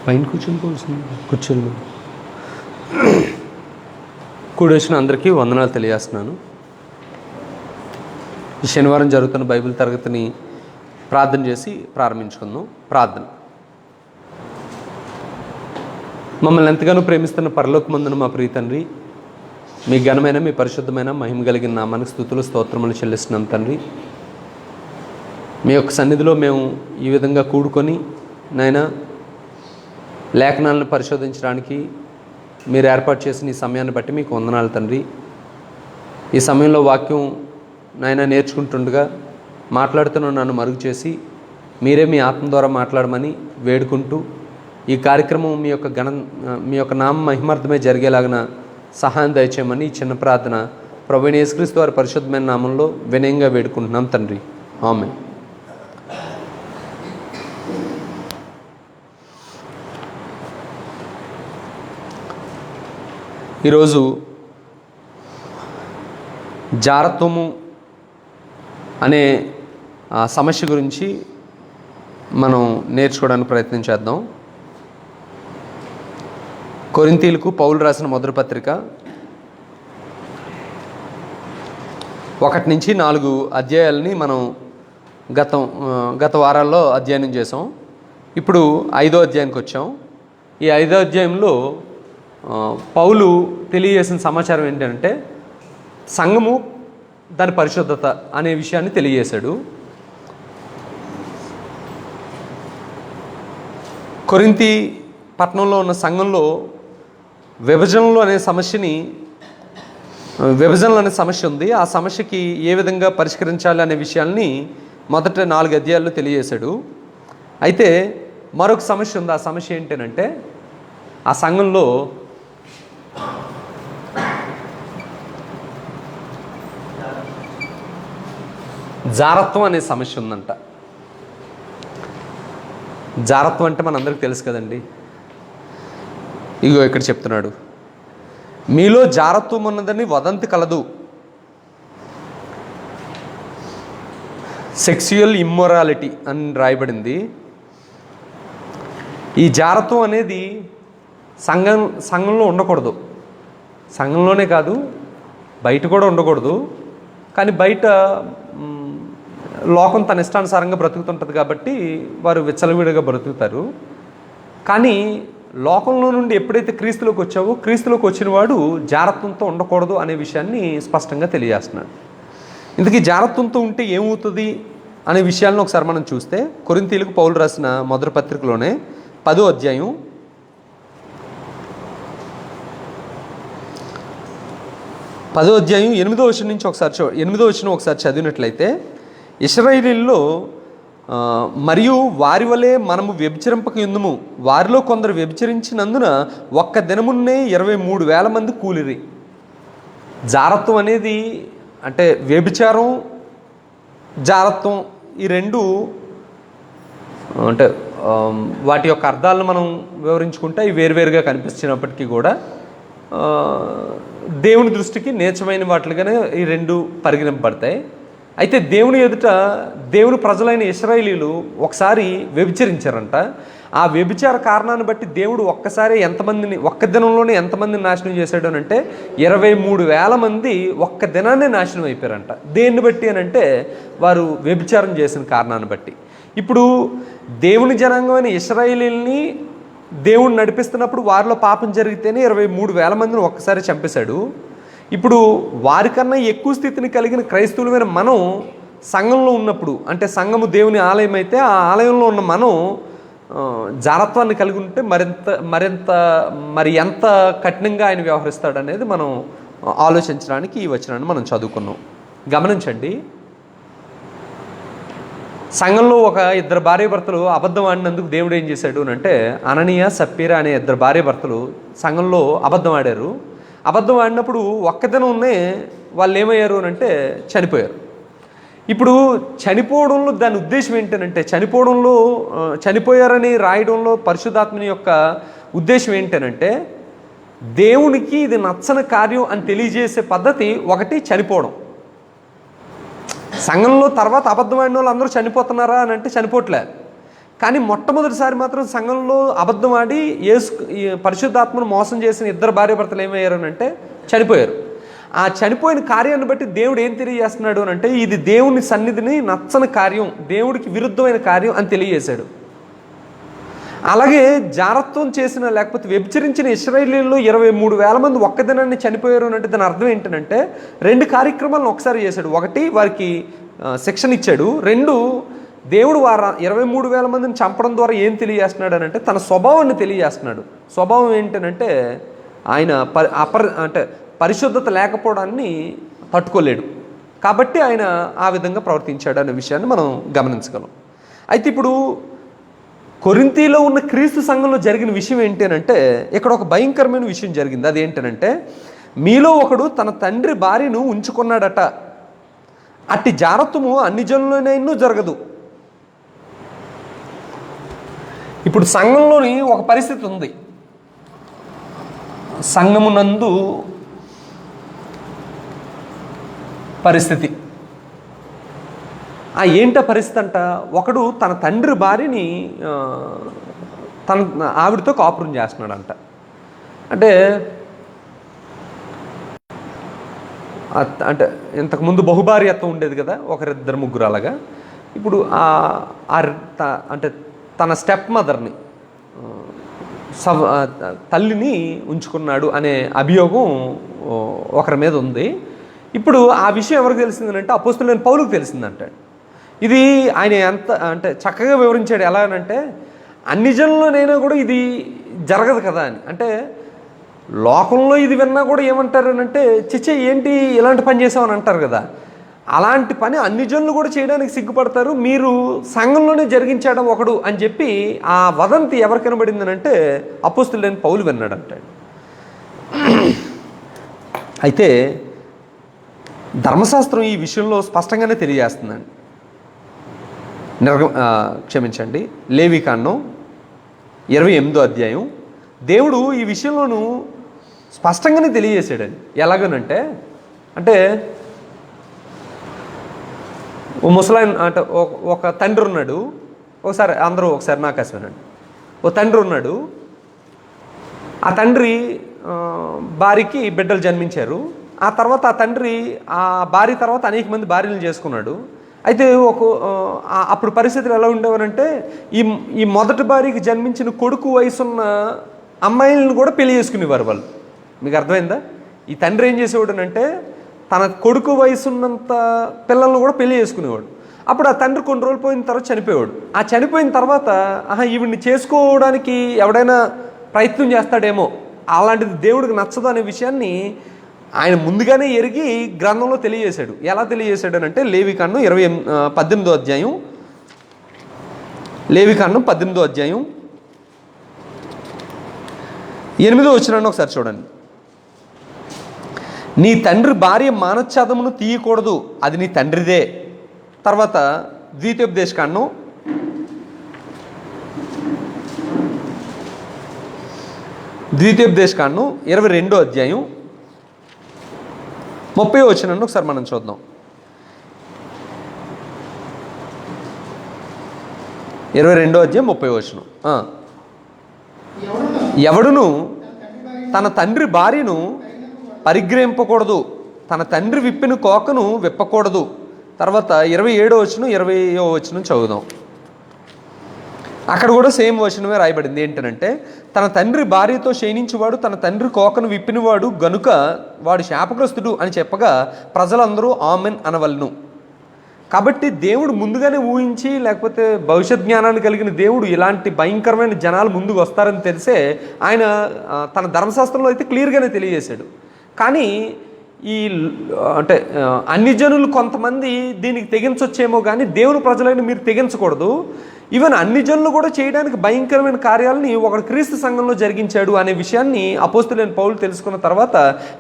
పైన కూర్చొని కూడి వచ్చిన అందరికీ వందనాలు తెలియజేస్తున్నాను. ఈ శనివారం జరుగుతున్న బైబిల్ తరగతిని ప్రార్థన చేసి ప్రారంభించుకుందాం. ప్రార్థన. మమ్మల్ని ఎంతగానో ప్రేమిస్తున్న పరలోకమందున మా ప్రియ తండ్రి, మీ ఘనమైన మీ పరిశుద్ధమైన మహిమ కలిగిన నామానికి స్తుతులు స్తోత్రములు చెల్లిస్తున్నాం తండ్రి. మీ యొక్క సన్నిధిలో మేము ఈ విధంగా కూడుకొని నాయనా లేఖనాలను పరిశోధించడానికి మీరు ఏర్పాటు చేసిన ఈ సమయాన్ని బట్టి మీకు వందనాలు తండ్రి. ఈ సమయంలో వాక్యం నాయన నేర్చుకుంటుండగా మాట్లాడుతున్న నన్ను మరుగు చేసి మీరే మీ ఆత్మ ద్వారా మాట్లాడమని వేడుకుంటూ ఈ కార్యక్రమం మీ యొక్క నామ మహిమార్థమే జరిగేలాగిన సహాయం దయచేయమని ఈ చిన్న ప్రార్థన ప్రభువైన యేసుక్రీస్తు వారి పరిశుద్ధమైన నామంలో వినయంగా వేడుకుంటున్నాం తండ్రి. ఆమేన్. ఈరోజు జారత్వము అనే సమస్య గురించి మనం నేర్చుకోవడానికి ప్రయత్నం చేద్దాం. కొరింథీయులకు పౌలు రాసిన మొదటి పత్రిక 1-4 అధ్యాయాలని మనం గత వారాల్లో అధ్యయనం చేసాం. ఇప్పుడు 5వ అధ్యాయానికి వచ్చాం. ఈ 5వ అధ్యాయంలో పౌలు తెలియజేసిన సమాచారం ఏంటంటే సంఘము దాని పరిశుద్ధత అనే విషయాన్ని తెలియజేశాడు. కొరింథీ పట్టణంలో ఉన్న సంఘంలో విభజనలు అనే సమస్య ఉంది. ఆ సమస్యకి ఏ విధంగా పరిష్కరించాలి అనే విషయాల్ని మొదట 4 అధ్యాయాల్లో తెలియజేశాడు. అయితే మరొక సమస్య ఉంది. ఆ సమస్య ఏంటంటే ఆ సంఘంలో జారత్వం అనే సమస్య ఉందంట. జారత్వం అంటే మనందరికీ తెలుసు కదండి. ఇగో ఇక్కడ చెప్తున్నాడు, మీలో జారత్వం ఉన్నదని వదంతి కలదు, సెక్సువల్ ఇమ్మొరాలిటీ అని రాయబడింది. ఈ జారత్వం అనేది సంఘంలో ఉండకూడదు. సంఘంలోనే కాదు, బయట కూడా ఉండకూడదు. కానీ బయట లోకం తన ఇష్టానుసారంగా బ్రతుకుతుంటుంది కాబట్టి వారు విచ్చలవిడిగా బ్రతుకుతారు. కానీ లోకంలో నుండి ఎప్పుడైతే క్రీస్తులోకి వచ్చావో, క్రీస్తులోకి వచ్చిన వాడు జారత్వంతో ఉండకూడదు అనే విషయాన్ని స్పష్టంగా తెలియజేస్తున్నాడు. ఇంతకీ జారత్వంతో ఉంటే ఏమవుతుంది అనే విషయాలను ఒకసారి మనం చూస్తే కొరింథీయులకు పౌలు రాసిన మొదటి పత్రికలోనే 10వ అధ్యాయం 8వ వచనం నుంచి 8వ వచనం ఒకసారి చదివినట్లయితే, ఇశ్రాయేలీయుల్లో మరియు వారి వలె మనము వ్యభిచరింపక యుందుము, వారిలో కొందరు వ్యభిచరించినందున ఒక్క దినమున్నే 23,000 మంది కూలిరి. జారత్వం అనేది అంటే వ్యభిచారం, జారత్వం ఈ రెండు అంటే వాటి యొక్క అర్థాలను మనం వివరించుకుంటే అవి వేరువేరుగా కనిపించినప్పటికీ కూడా దేవుని దృష్టికి నీచమైన వాటిలుగానే ఈ రెండు పరిగణింపబడతాయి. అయితే దేవుని ఎదుట దేవుని ప్రజలైన ఇశ్రాయేలీయులు ఒకసారి వ్యభిచరించారంట. ఆ వ్యభిచార కారణాన్ని బట్టి దేవుడు ఒక్క దినంలోనే ఎంతమందిని నాశనం చేశాడు అని అంటే 23,000 మంది ఒక్క దినాన్నే నాశనం అయిపోయారంట. దేన్ని బట్టి అని అంటే వారు వ్యభిచారం చేసిన కారణాన్ని బట్టి. ఇప్పుడు దేవుని జనాంగమైన ఇశ్రాయేలీయుల్ని దేవుడు నడిపిస్తున్నప్పుడు వారిలో పాపం జరిగితేనే 23,000 మందిని ఒక్కసారి చంపేశాడు. ఇప్పుడు వారికన్నా ఎక్కువ స్థితిని కలిగిన క్రైస్తవులమైన మనం సంఘంలో ఉన్నప్పుడు, అంటే సంఘము దేవుని ఆలయం అయితే ఆ ఆలయంలో ఉన్న మనం జారత్వాన్ని కలిగి ఉంటే మరి ఎంత కఠినంగా ఆయన వ్యవహరిస్తాడు అనేది మనం ఆలోచించడానికి ఈ వచనాన్ని మనం చదువుకున్నాం. గమనించండి, సంఘంలో ఒక 2 భార్యాభర్తలు అబద్ధం ఆడినందుకు దేవుడు ఏం చేశాడు అని అంటే, అననీయ సప్పీరా అనే 2 భార్యాభర్తలు సంఘంలో అబద్ధం ఆడారు. అబద్ధం ఆడినప్పుడు ఒక్క దినంనే వాళ్ళు ఏమయ్యారు అని అంటే చనిపోయారు. ఇప్పుడు చనిపోవడంలో దాని ఉద్దేశం ఏంటనంటే, చనిపోయారని రాయడంలో పరిశుద్ధాత్మని యొక్క ఉద్దేశం ఏంటనంటే, దేవునికి ఇది నచ్చని కార్యం అని తెలియజేసే పద్ధతి ఒకటి చనిపోవడం. సంఘంలో తర్వాత అబద్ధమైన వాళ్ళు అందరూ చనిపోతున్నారా అని అంటే చనిపోవట్లే. కానీ మొట్టమొదటిసారి మాత్రం సంఘంలో అబద్ధం ఆడి ఈ పరిశుద్ధాత్మను మోసం చేసిన ఇద్దరు భార్యాభర్తలు ఏమయ్యారు అని అంటే చనిపోయారు. ఆ చనిపోయిన కార్యాన్ని బట్టి దేవుడు ఏం తెలియజేస్తున్నాడు అని అంటే ఇది దేవుని సన్నిధిని నచ్చని కార్యం, దేవుడికి విరుద్ధమైన కార్యం అని తెలియజేశాడు. అలాగే జారత్వం చేసిన లేకపోతే వ్యభిచరించిన ఇశ్రాయేలీయుల్లో 23,000 మంది ఒక్క దినాన్ని చనిపోయారు అని అంటే దాని అర్థం ఏంటంటే 2 కార్యక్రమాలను ఒకసారి చేశాడు. ఒకటి, వారికి శిక్షణ ఇచ్చాడు. 2, దేవుడు 23,000 మందిని చంపడం ద్వారా ఏం తెలియజేస్తున్నాడు అని అంటే తన స్వభావాన్ని తెలియజేస్తున్నాడు. స్వభావం ఏంటనంటే ఆయన అంటే పరిశుద్ధత లేకపోవడాన్ని తట్టుకోలేడు, కాబట్టి ఆయన ఆ విధంగా ప్రవర్తించాడు అనే విషయాన్ని మనం గమనించగలం. అయితే ఇప్పుడు కొరింథీలో ఉన్న క్రీస్తు సంఘంలో జరిగిన విషయం ఏంటి అంటే ఇక్కడ ఒక భయంకరమైన విషయం జరిగింది. అదేంటనంటే మీలో ఒకడు తన తండ్రి భార్యను ఉంచుకున్నాడట, అట్టి జారత్వము అన్ని జనులైనా జరగదు. ఇప్పుడు సంఘంలోని ఒక పరిస్థితి ఉంది. సంఘమునందు పరిస్థితి ఏంట పరిస్థితి అంట, ఒకడు తన తండ్రి భార్యని తన ఆవిడతో కాపురం చేస్తున్నాడంట. అంటే అంటే ఇంతకుముందు బహుభార్యత్వం ఉండేది కదా, 1, 2, 3 అలాగా. ఇప్పుడు అంటే తన స్టెప్ మదర్ని తల్లిని ఉంచుకున్నాడు అనే అభియోగం ఒకరి మీద ఉంది. ఇప్పుడు ఆ విషయం ఎవరికి తెలిసిందంటే అపోస్తలుడైన పౌలుకు తెలిసిందంటాడు. ఇది ఆయన ఎంత అంటే చక్కగా వివరించాడు. ఎలా అంటే అన్ని జనుల్లోనైనా కూడా ఇది జరగదు కదా అని. అంటే లోకంలో ఇది విన్నా కూడా ఏమంటారు అని అంటే చిచ్చే ఏంటి ఇలాంటి పని చేసామని అంటారు కదా. అలాంటి పని అన్ని జనులు కూడా చేయడానికి సిగ్గుపడతారు, మీరు సంఘంలోనే జరిగించడం ఒకడు అని చెప్పి ఆ వదంతి ఎవరు కనబడిందనంటే అపోస్తలుడైన పౌలు విన్నాడు అంటాడు. అయితే ధర్మశాస్త్రం ఈ విషయంలో స్పష్టంగానే తెలియజేస్తుందండి. క్షమించండి, లేవికాండం 28వ అధ్యాయం దేవుడు ఈ విషయంలోనూ స్పష్టంగానే తెలియజేశాడండి. ఎలాగనంటే అంటే ముసలాయన అంటే ఒక తండ్రి ఉన్నాడు. ఒకసారి నాకాశ వినండి. ఓ తండ్రి ఉన్నాడు. ఆ తండ్రి భార్యకి బిడ్డలు జన్మించారు. ఆ తర్వాత ఆ తండ్రి ఆ భార్య తర్వాత అనేక మంది భార్యలు చేసుకున్నాడు. అయితే అప్పుడు పరిస్థితులు ఎలా ఉండేవనంటే ఈ మొదటి భార్యకి జన్మించిన కొడుకు వయసున్న అమ్మాయిలను కూడా పెళ్లి చేసుకునేవారు వాళ్ళు. మీకు అర్థమైందా? ఈ తండ్రి ఏం చేసేవాడు తన కొడుకు వయసున్నంత పిల్లలను కూడా పెళ్లి చేసుకునేవాడు. అప్పుడు ఆ తండ్రి కొన్ని రోజులు పోయిన తర్వాత చనిపోయాడు. ఆ చనిపోయిన తర్వాత ఈవిడ్ని చేసుకోవడానికి ఎవడైనా ప్రయత్నం చేస్తాడేమో, అలాంటిది దేవుడికి నచ్చదు అనే విషయాన్ని ఆయన ముందుగానే ఎరిగి గ్రంథంలో తెలియజేశాడు. ఎలా తెలియజేశాడు అంటే లేవికాండం 18వ అధ్యాయం 8వ వచనాన్ని ఒకసారి చూడండి. నీ తండ్రి భార్య మానచ్ఛేదమును తీయకూడదు, అది నీ తండ్రిదే. తర్వాత ద్వితీయోపదేశకాండం 22వ అధ్యాయం 30వ వచనాన్ని ఒకసారి మనం చూద్దాం. 22వ అధ్యాయం 30వ వచనం. ఎవడును తన తండ్రి భార్యను పరిగ్రహింపకూడదు, తన తండ్రి విప్పిన కోకను విప్పకూడదు. తర్వాత 27వ వచనం 20వ వచనం చదువుదాం. అక్కడ కూడా సేమ్ వచనమే రాయబడింది. ఏంటంటే తన తండ్రి భార్యతో శయనించువాడు తన తండ్రి కోకను విప్పినవాడు గనుక వాడు శాపగ్రస్తుడు అని చెప్పగా ప్రజలందరూ ఆమెన్ అనవలను. కాబట్టి దేవుడు ముందుగానే ఊహించి లేకపోతే భవిష్యత్ జ్ఞానాన్ని కలిగిన దేవుడు ఇలాంటి భయంకరమైన జనాలు ముందుకు వస్తారని తెలిసే ఆయన తన ధర్మశాస్త్రంలో అయితే క్లియర్గానే తెలియజేశాడు. కానీ అంటే అన్ని జనులు కొంతమంది దీనికి తెగించొచ్చేమో కానీ దేవుని ప్రజలైన మీరు తెగించకూడదు. ఈవెన్ అన్ని జనులు కూడా చేయడానికి భయంకరమైన కార్యాలని ఒకడు క్రీస్తు సంఘంలో జరిగించాడు అనే విషయాన్ని అపోస్తలుడైన పౌలు తెలుసుకున్న తర్వాత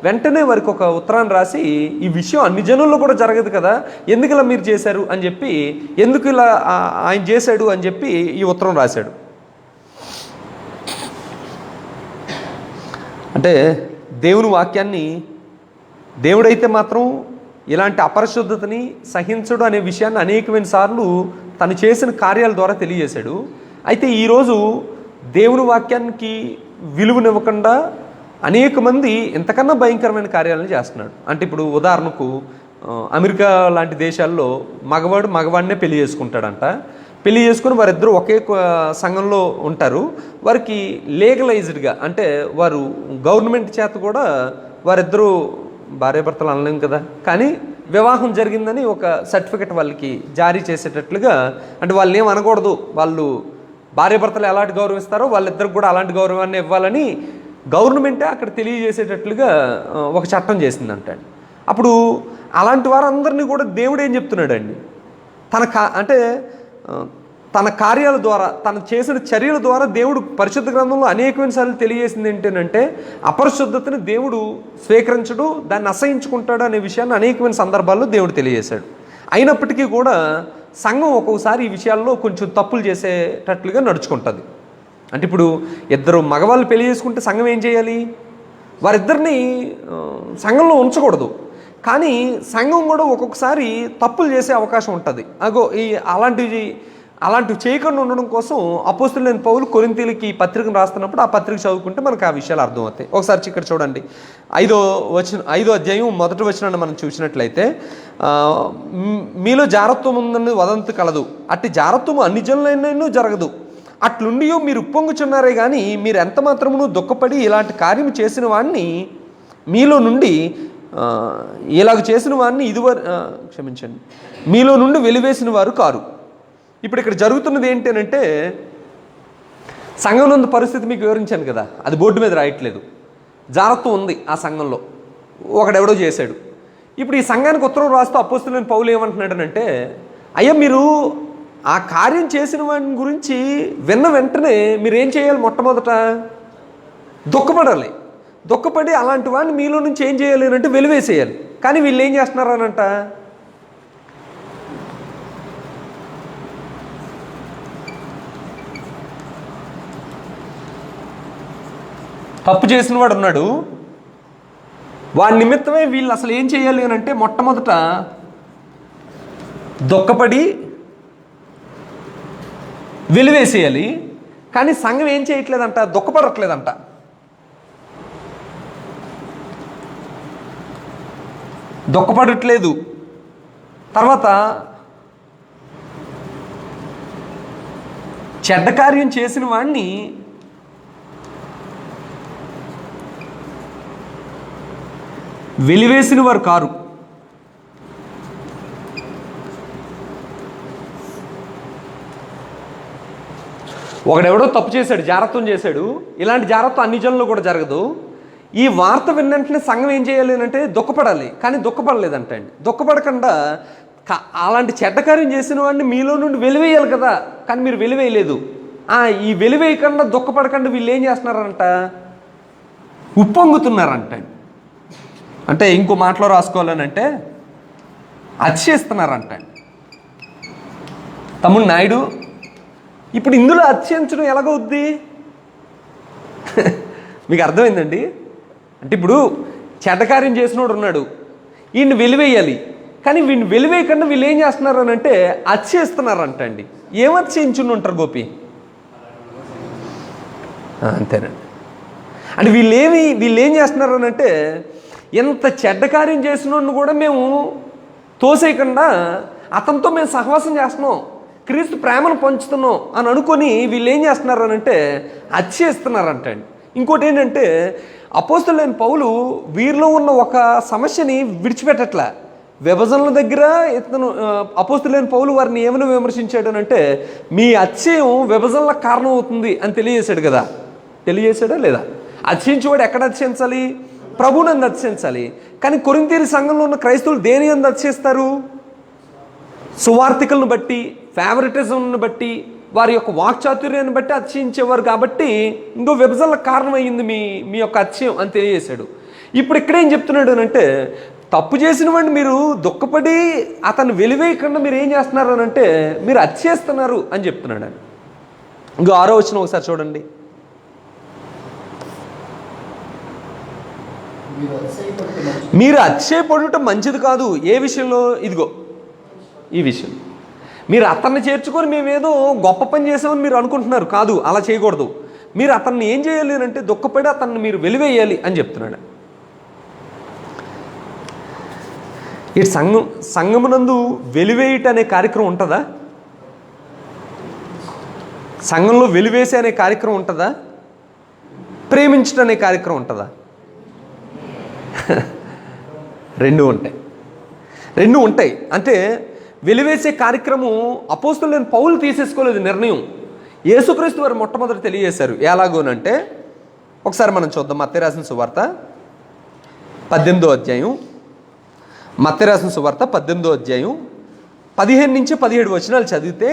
వెంటనే వారికి ఒక ఉత్తరాన్ని రాసి ఈ విషయం అన్ని జనుల్లో కూడా జరగదు కదా, ఎందుకు ఇలా మీరు చేశారు అని చెప్పి, ఎందుకు ఇలా ఆయన చేశాడు అని చెప్పి ఈ ఉత్తరం రాశాడు. అంటే దేవుని వాక్యాన్ని దేవుడైతే మాత్రం ఇలాంటి అపరిశుద్ధతని సహించడు అనే విషయాన్ని అనేకమైన సార్లు తను చేసిన కార్యాల ద్వారా తెలియజేశాడు. అయితే ఈరోజు దేవుని వాక్యానికి విలువనివ్వకుండా అనేక మంది ఇంతకన్నా భయంకరమైన కార్యాలను చేస్తున్నాడు. అంటే ఇప్పుడు ఉదాహరణకు అమెరికా లాంటి దేశాల్లో మగవాడినే పెళ్లి చేసుకుంటాడంట. పెళ్లి చేసుకుని వారిద్దరూ ఒకే సంఘంలో ఉంటారు. వారికి లీగలైజ్డ్గా, అంటే వారు గవర్నమెంట్ చేత కూడా వారిద్దరూ భార్యాభర్తలు అనలేం కదా, కానీ వివాహం జరిగిందని ఒక సర్టిఫికెట్ వాళ్ళకి జారీ చేసేటట్లుగా, అంటే వాళ్ళని ఏం అనకూడదు, వాళ్ళు భార్యాభర్తలు ఎలాంటి గౌరవిస్తారో వాళ్ళిద్దరికి కూడా అలాంటి గౌరవాన్ని ఇవ్వాలని గవర్నమెంటే అక్కడ తెలియజేసేటట్లుగా ఒక చట్టం చేసిందంట. అప్పుడు అలాంటి వారందరినీ కూడా దేవుడు ఏం చెప్తున్నాడండి, తన కార్యాల ద్వారా, తను చేసిన చర్యల ద్వారా దేవుడు పరిశుద్ధ గ్రంథంలో అనేకమైన సార్లు తెలియజేసింది ఏంటంటే అపరిశుద్ధతని దేవుడు స్వీకరించడు, దాన్ని అసహించుకుంటాడు అనే విషయాన్ని అనేకమైన సందర్భాల్లో దేవుడు తెలియజేశాడు. అయినప్పటికీ కూడా సంఘం ఒక్కొక్కసారి ఈ విషయాల్లో కొంచెం తప్పులు చేసేటట్లుగా నడుచుకుంటుంది. అంటే ఇప్పుడు ఇద్దరు మగవాళ్ళు పెళ్లి చేసుకుంటే సంఘం ఏం చేయాలి, వారిద్దరిని సంఘంలో ఉంచకూడదు. కానీ సంఘం కూడా ఒక్కొక్కసారి తప్పులు చేసే అవకాశం ఉంటుంది. అలాంటివి చేయకుండా ఉండడం కోసం అపోస్తలుడైన పౌలు కొరింథీయులకి ఈ పత్రికను రాస్తున్నప్పుడు ఆ పత్రిక చదువుకుంటే మనకు ఆ విషయాలు అర్థమవుతాయి. ఒకసారి ఇక్కడ చూడండి, 5వ అధ్యాయం 1వ వచనాన్ని మనం చూసినట్లయితే, మీలో జారత్వం ఉందని వదంతి కలదు, అట్టి జారత్వము అన్ని జనులైనా జరగదు, అట్లుండి మీరు ఉప్పొంగుచున్నారే కానీ మీరు ఎంత మాత్రమును దుఃఖపడి ఇలాంటి కార్యం చేసిన వాడిని మీలో నుండి మీలో నుండి వెలివేసిన వారు కారు. ఇప్పుడు ఇక్కడ జరుగుతున్నది ఏంటంటే, సంఘంలో ఉన్న పరిస్థితి మీకు వివరించాను కదా, అది బోర్డు మీద రాయట్లేదు. జారత్వం ఉంది ఆ సంఘంలో, ఒకడెవడో చేశాడు. ఇప్పుడు ఈ సంఘానికి ఉత్తరం రాస్తూ అపోస్తలుడైన పౌలు ఏమంటున్నాడనంటే, అయ్యా మీరు ఆ కార్యం చేసిన వాడి గురించి విన్న వెంటనే మీరేం చేయాలి, మొట్టమొదట దుఃఖపడి అలాంటి వాడిని మీలో నుంచి ఏం చేయాలి అంటే వెలివేసేయాలి. కానీ వీళ్ళు ఏం చేస్తున్నారనంట, తప్పు చేసిన వాడు ఉన్నాడు, వాడి నిమిత్తమే వీళ్ళు అసలు ఏం చేయాలి అని అంటే మొట్టమొదట దుఃఖపడి వెలివేసేయాలి. కానీ సంఘం ఏం చేయట్లేదంట, దుఃఖపడట్లేదంట. దుఃఖపడట్లేదు. తర్వాత చెడ్డ కార్యం చేసిన వాడిని వెలివేసిన వారు కారు. ఒకడెవడో తప్పు చేశాడు, జారత్వం చేశాడు. ఇలాంటి జారత్వం అన్ని జనుల్లో కూడా జరగదు. ఈ వార్త విన్నంటనే సంఘం ఏం చేయాలి అంటే దుఃఖపడాలి. కానీ దుఃఖపడలేదంట అండి. దుఃఖపడకుండా అలాంటి చెడ్డ కార్యం చేసిన వాడిని మీలో నుండి వెలివేయాలి కదా, కానీ మీరు వెలివేయలేదు. ఈ వెలివేయకుండా దుఃఖపడకుండా వీళ్ళు ఏం చేస్తున్నారంట, ఉప్పొంగుతున్నారంట. అంటే ఇంకో మాటలో రాసుకోవాలనంటే అతిశయిస్తున్నారంట. తమ్ముడు నాయుడు, ఇప్పుడు ఇందులో అతిశయించడం ఎలాగవుద్ది మీకు అర్థమైందండి? అంటే ఇప్పుడు చెడ్డకార్యం చేసినోడు ఉన్నాడు, వీడిని వెలివేయాలి. కానీ వీడిని వెలివేయకుండా వీళ్ళు ఏం చేస్తున్నారు అని అంటే అతిశయిస్తున్నారంట అండి. ఏం అతిశయించుని ఉంటారు గోపి? అంతేనండి. అంటే వీళ్ళు ఏం చేస్తున్నారు అని అంటే, ఎంత చెడ్డ కార్యం చేసినోడిని కూడా మేము తోసేయకుండా అతనితో మేము సహవాసం చేస్తున్నాం, క్రీస్తు ప్రేమను పంచుతున్నాం అని అనుకొని వీళ్ళు ఏం చేస్తున్నారు అని అంటే అతిశయిస్తున్నారంట అండి. ఇంకోటి ఏంటంటే, అపోస్తలుడైన పౌలు వీరిలో ఉన్న ఒక సమస్యని విడిచిపెట్టట్లా. విభజనల దగ్గర ఇతను అపోస్తలుడైన పౌలు వారిని ఏమైనా విమర్శించాడు అంటే, మీ అతిశయం విభజనలకు కారణం అవుతుంది అని తెలియజేశాడు కదా. తెలియజేశాడా లేదా? అతిశయించేవాడు ఎక్కడ అతిశయించాలి? ప్రభువునందు అతిశయించాలి. కానీ కొరింథీ సంఘంలో ఉన్న క్రైస్తవులు దేని యందు అతిశయిస్తారు? సువార్థికులను బట్టి, ఫేవరెటిజంను బట్టి, వారి యొక్క వాక్చాతుర్యాన్ని బట్టి అతిశయించేవారు. కాబట్టి ఇంకో విభజనలకు కారణమయ్యింది మీ యొక్క అతిశయం అని తెలియజేశాడు. ఇప్పుడు ఇక్కడేం చెప్తున్నాడు అంటే, తప్పు చేసిన వాడిని మీరు దుఃఖపడి అతను వెలివేయకుండా మీరు ఏం చేస్తున్నారు అని అంటే మీరు అతిశయిస్తున్నారు అని చెప్తున్నాడు అని. ఇంకో 6వ వచనం ఒకసారి చూడండి. మీరు అతిశయపడుట మంచిది కాదు. ఏ విషయంలో? ఇదిగో ఈ విషయం. మీరు అతన్ని చేర్చుకొని మేమేదో గొప్ప పని చేసామని మీరు అనుకుంటున్నారు. కాదు, అలా చేయకూడదు. మీరు అతన్ని ఏం చేయాలి అంటే దుఃఖపడి అతన్ని మీరు వెలివేయాలి అని చెప్తున్నాడు. ఈ సంఘమునందు వెలివేయట అనే కార్యక్రమం ఉంటుందా? సంఘంలో వెలివేసే అనే కార్యక్రమం ఉంటుందా? ప్రేమించడం అనే కార్యక్రమం ఉంటుందా? రెండు ఉంటాయి. అంటే వెలివేసే కార్యక్రమం అపోస్తలుడైన పౌలు తీసేసుకోలేదు నిర్ణయం. యేసుక్రీస్తు వారు మొట్టమొదటి తెలియజేశారు. ఎలాగోనంటే ఒకసారి మనం చూద్దాం. మత్తయి రాసిన సువార్త 18వ అధ్యాయం. మత్తయి రాసిన సువార్త 18వ అధ్యాయం 15 నుంచి 17 వచనాలు చదివితే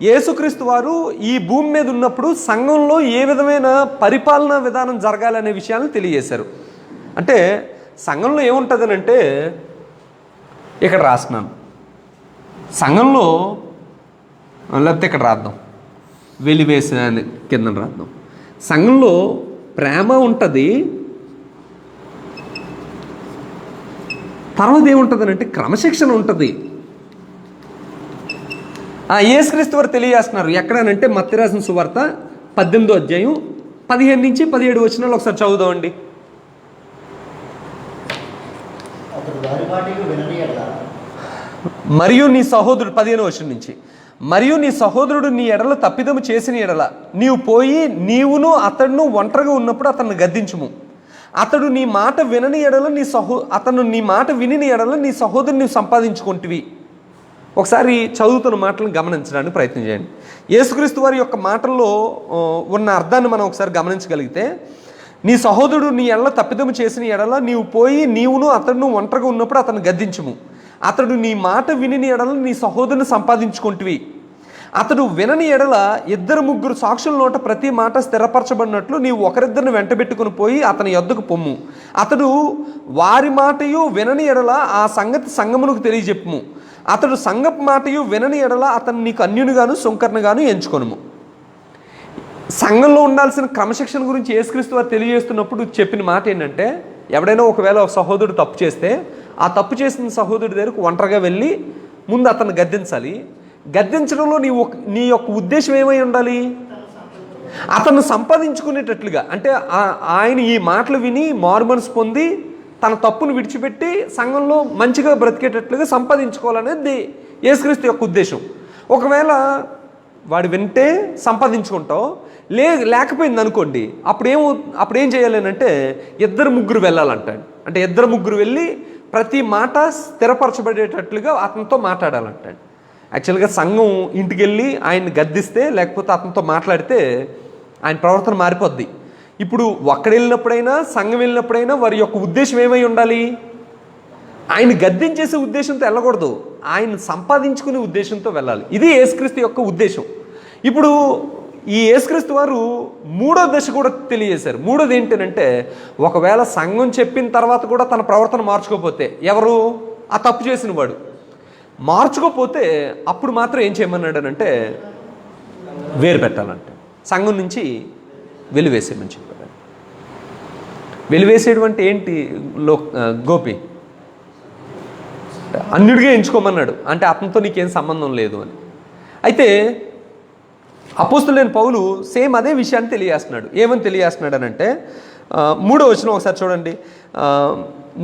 యేసుక్రీస్తు వారు ఈ భూమి మీద ఉన్నప్పుడు సంఘంలో ఏ విధమైన పరిపాలనా విధానం జరగాలనే విషయాలను తెలియజేశారు. అంటే సంఘంలో ఏముంటుందనంటే ఇక్కడ రాస్తున్నాను. సంఘంలో లేకపోతే ఇక్కడ రాద్దాం, వెలివేసిన కింద రాద్దాం. సంఘంలో ప్రేమ ఉంటుంది. తర్వాత ఏముంటుందనంటే క్రమశిక్షణ ఉంటుంది. యేసుక్రీస్తు వారు తెలియజేస్తున్నారు ఎక్కడనంటే మత్తయి రాసిన సువార్త 18వ అధ్యాయం 15 నుంచి 17 వచనాలు ఒకసారి చదువుదామండి. మరియు నీ సహోదరుడు 15వ వచనం నుంచి, మరియు నీ సహోదరుడు నీ ఎడల తప్పిదము చేసిన ఎడల నీవు పోయి నీవును అతడును ఒంటరిగా ఉన్నప్పుడు అతన్ని గద్దించుము. అతడు నీ మాట వినని ఎడల అతను నీ మాట విని ఎడల నీ సహోదరుని సంపాదించుకుంటువి. ఒకసారి చదువుతున్న మాటలను గమనించడానికి ప్రయత్నం చేయండి. యేసుక్రీస్తు వారి యొక్క మాటల్లో ఉన్న అర్థాన్ని మనం ఒకసారి గమనించగలిగితే, నీ సహోదరుడు నీ ఎడల తప్పిదము చేసిన ఎడల నీవు పోయి నీవును అతడును ఒంటరిగా ఉన్నప్పుడు అతను గద్దించుము. అతడు నీ మాట విని ఎడల నీ సహోదరుని సంపాదించుకుంటువి. అతడు వినని ఎడల 2-3 సాక్షుల నోట ప్రతి మాట స్థిరపరచబడినట్లు నీవు ఒకరిద్దరిని వెంటబెట్టుకుని పోయి అతని యొద్దకు పొమ్ము. అతడు వారి మాటయు వినని ఎడల ఆ సంగతి సంఘమునకు తెలియజెప్పుము. అతడు సంఘపు మాటయు వినని ఎడల అతను నీకు అన్యునిగాను సుంకర్నిగాను ఎంచుకొనుము. సంఘంలో ఉండాల్సిన క్రమశిక్షణ గురించి యేసుక్రీస్తు వారు తెలియజేస్తున్నప్పుడు చెప్పిన మాట ఏంటంటే, ఎవడైనా ఒకవేళ ఒక సహోదరుడు తప్పు చేస్తే ఆ తప్పు చేసిన సహోదరుడి దగ్గరకు ఒంటరిగా వెళ్ళి ముందు అతన్ని గద్దించాలి. గద్దించడంలో నీ యొక్క ఉద్దేశం ఏమై ఉండాలి? అతను సంపాదించుకునేటట్లుగా. అంటే ఆయన ఈ మాటలు విని మారుమనసు పొంది తన తప్పును విడిచిపెట్టి సంఘంలో మంచిగా బ్రతికేటట్లుగా సంపాదించుకోవాలనేది యేసుక్రీస్తు యొక్క ఉద్దేశం. ఒకవేళ వాడు వింటే సంపాదించుకుంటావు, లేకపోయింది అనుకోండి, అప్పుడేం చేయాలి అంటే 2-3 వెళ్ళాలంటాడు. అంటే 2-3 వెళ్ళి ప్రతి మాట స్థిరపరచబడేటట్లుగా అతనితో మాట్లాడాలంటాడు. యాక్చువల్గా సంఘం ఇంటికి వెళ్ళి ఆయన్ని గద్దిస్తే లేకపోతే అతనితో మాట్లాడితే ఆయన ప్రవర్తన మారిపోద్ది. ఇప్పుడు ఒక్కడ వెళ్ళినప్పుడైనా సంఘం వెళ్ళినప్పుడైనా వారి యొక్క ఉద్దేశం ఏమై ఉండాలి? ఆయన గద్దించేసే ఉద్దేశంతో వెళ్ళకూడదు, ఆయన సంపాదించుకునే ఉద్దేశంతో వెళ్ళాలి. ఇది యేసుక్రీస్తు యొక్క ఉద్దేశం. ఇప్పుడు ఈ యేసుక్రీస్తు వారు 3వ దశ కూడా తెలియజేశారు. 3వది ఏంటంటే, ఒకవేళ సంఘం చెప్పిన తర్వాత కూడా తన ప్రవర్తన మార్చుకోకపోతే, ఎవరు? ఆ తప్పు చేసిన వాడు మార్చుకోపోతే అప్పుడు మాత్రం ఏం చేయమన్నాడనంటే వేరు పెట్టాలంటే సంఘం నుంచి వెలివేసేయమని చెప్పాడు. వెలివేసేయడం అంటే ఏంటి? గోపి అన్యుడిగా ఎంచుకోమన్నాడు. అంటే అతనితో నీకేం సంబంధం లేదు అని. అయితే అపోస్తలుడైన పౌలు సేమ్ అదే విషయాన్ని తెలియజేస్తున్నాడు. ఏమని తెలియజేస్తున్నాడు అనంటే 3వ వచనం ఒకసారి చూడండి.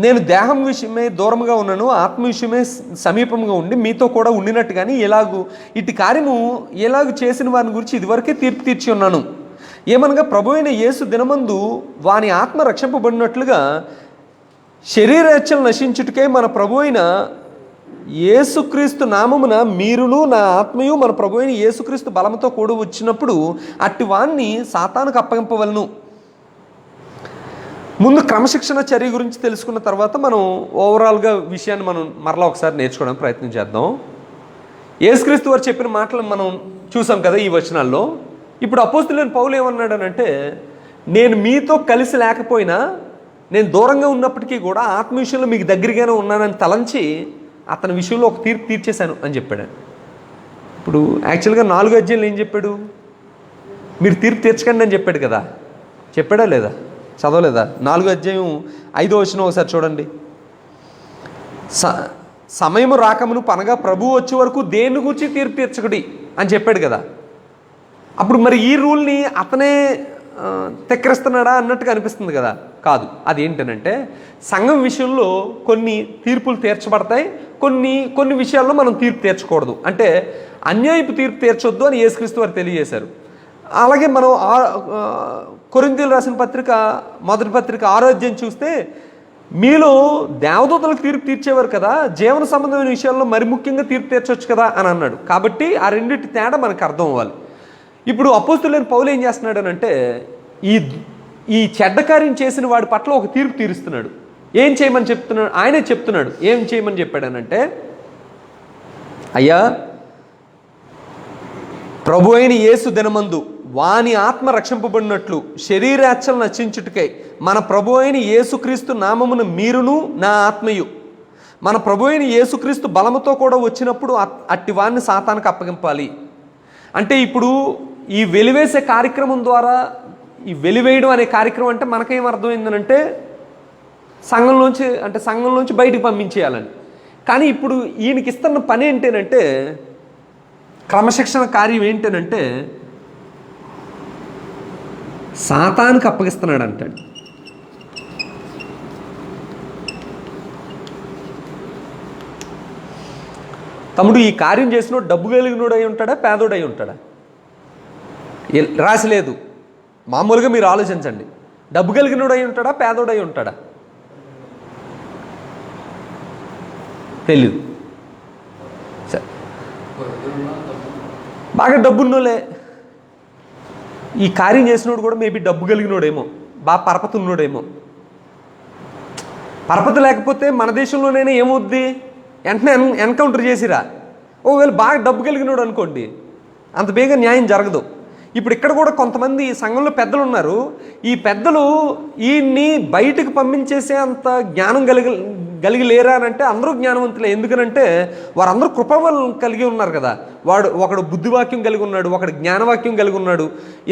నేను దేహం విషయమే దూరంగా ఉన్నాను, ఆత్మ విషయమే సమీపంగా ఉండి మీతో కూడా ఉండినట్టు కానీ ఇటు కార్యము ఎలాగూ చేసిన వారిని గురించి ఇదివరకే తీర్పు తీర్చి ఉన్నాను. ఏమనగా ప్రభు అయిన యేసు దినమందు వాని ఆత్మ రక్షింపబడినట్లుగా శరీరేచ్ఛలు నశించుటకే మన ప్రభు అయిన యేసుక్రీస్తు నామమున మీరును నా ఆత్మయు మన ప్రభు అయిన యేసుక్రీస్తు బలముతో కూడి వచ్చినప్పుడు అట్టి వాణ్ణి సాతానుకు అప్పగింపవలను. ముందు క్రమశిక్షణ చర్య గురించి తెలుసుకున్న తర్వాత మనం ఓవరాల్గా విషయాన్ని మనం మరలా ఒకసారి నేర్చుకోవడానికి ప్రయత్నం చేద్దాం. యేసుక్రీస్తు వారు చెప్పిన మాటలు మనం చూసాం కదా ఈ వచనాల్లో. ఇప్పుడు అపోస్తలుడైన పౌలు ఏమన్నాడనంటే, నేను మీతో కలిసి లేకపోయినా నేను దూరంగా ఉన్నప్పటికీ కూడా ఆత్మ విషయంలో మీకు దగ్గరగానే ఉన్నానని తలంచి అతని విషయంలో ఒక తీర్పు తీర్చేశాను అని చెప్పాడు. ఇప్పుడు యాక్చువల్గా 4వ అధ్యాయంలో ఏం చెప్పాడు? మీరు తీర్పు తీర్చకండి అని చెప్పాడు కదా. చెప్పాడా లేదా? చదవలేదా? 4వ అధ్యాయం 5వ వచనం ఒకసారి చూడండి. సమయము రాకమును పనగా ప్రభువు వచ్చే వరకు దేని గురించి తీర్పు తీర్చకుడి అని చెప్పాడు కదా. అప్పుడు మరి ఈ రూల్ని అతనే తెక్కరిస్తున్నాడా అన్నట్టుగా అనిపిస్తుంది కదా. కాదు, అది ఏంటనంటే సంఘం విషయంలో కొన్ని తీర్పులు తీర్చబడతాయి, కొన్ని విషయాల్లో మనం తీర్పు తీర్చకూడదు. అంటే అన్యాయపు తీర్పు తీర్చొద్దు అని యేసుక్రీస్తు వారు తెలియజేశారు. అలాగే మనం కొరింథీయులకు రాసిన పత్రిక మొదటి పత్రిక 6వ అధ్యాయం చూస్తే మీలో దేవదూతలకు తీర్పు తీర్చేవారు కదా, జీవన సంబంధమైన విషయాల్లో మరి ముఖ్యంగా తీర్పు తీర్చవచ్చు కదా అని అన్నాడు. కాబట్టి ఆ రెండింటి తేడా మనకు అర్థం అవ్వాలి. ఇప్పుడు అపోస్తులైన పౌలు ఏం చేస్తున్నాడు అని అంటే ఈ చెడ్డ కార్యం చేసిన వాడి పట్ల ఒక తీర్పు తీరుస్తున్నాడు. ఏం చేయమని చెప్తున్నాడు? ఆయనే చెప్తున్నాడు. ఏం చేయమని చెప్పాడనంటే, అయ్యా ప్రభు అయిన యేసు దినమందు వాని ఆత్మ రక్షింపబడినట్లు శరీరాచ్చలు నశించుటకై మన ప్రభు అయిన యేసుక్రీస్తు నామమును మీరును నా ఆత్మయు మన ప్రభు అయిన యేసుక్రీస్తు బలముతో కూడా వచ్చినప్పుడు అట్టి వారిని సాతానికి అప్పగింపాలి. అంటే ఇప్పుడు ఈ వెలివేసే కార్యక్రమం ద్వారా, ఈ వెలివేయడం అనే కార్యక్రమం అంటే మనకేం అర్థమైందనంటే సంఘంలోంచి బయటికి పంపించేయాలని. కానీ ఇప్పుడు ఈయనకి ఇస్తున్న పని ఏంటంటే, క్రమశిక్షణ కార్యం ఏంటనంటే సాతానికి అప్పగిస్తున్నాడు అంటాడు. తమ్ముడు, ఈ కార్యం చేసినోడు డబ్బు కలిగినోడు అయి ఉంటాడా, పేదోడై ఉంటాడా? రాసిలేదు. మామూలుగా మీరు ఆలోచించండి. డబ్బు కలిగినోడు అయి ఉంటాడా, పేదోడై ఉంటాడా? తెలీదు. బాగా డబ్బున్నోలే. ఈ కార్యం చేసినోడు కూడా మేబీ డబ్బు కలిగినోడేమో, బాగా పరపతి ఉన్నోడేమో. పరపతి లేకపోతే మన దేశంలోనైనా ఏమవుద్ది? వెంటనే ఎన్కౌంటర్ చేసిరా. ఒకవేళ బాగా డబ్బు కలిగినోడు అనుకోండి, అంత బేగా న్యాయం జరగదు. ఇప్పుడు ఇక్కడ కూడా కొంతమంది సంఘంలో పెద్దలు ఉన్నారు. ఈ పెద్దలు ఈయన్ని బయటకు పంపించేసే అంత జ్ఞానం కలిగి లేరా అని అంటే అందరూ జ్ఞానవంతులే. ఎందుకనంటే వారందరూ కృపవల్ కలిగి ఉన్నారు కదా. ఒకడు బుద్ధివాక్యం కలిగి ఉన్నాడు, ఒకడు జ్ఞానవాక్యం కలిగి ఉన్నాడు.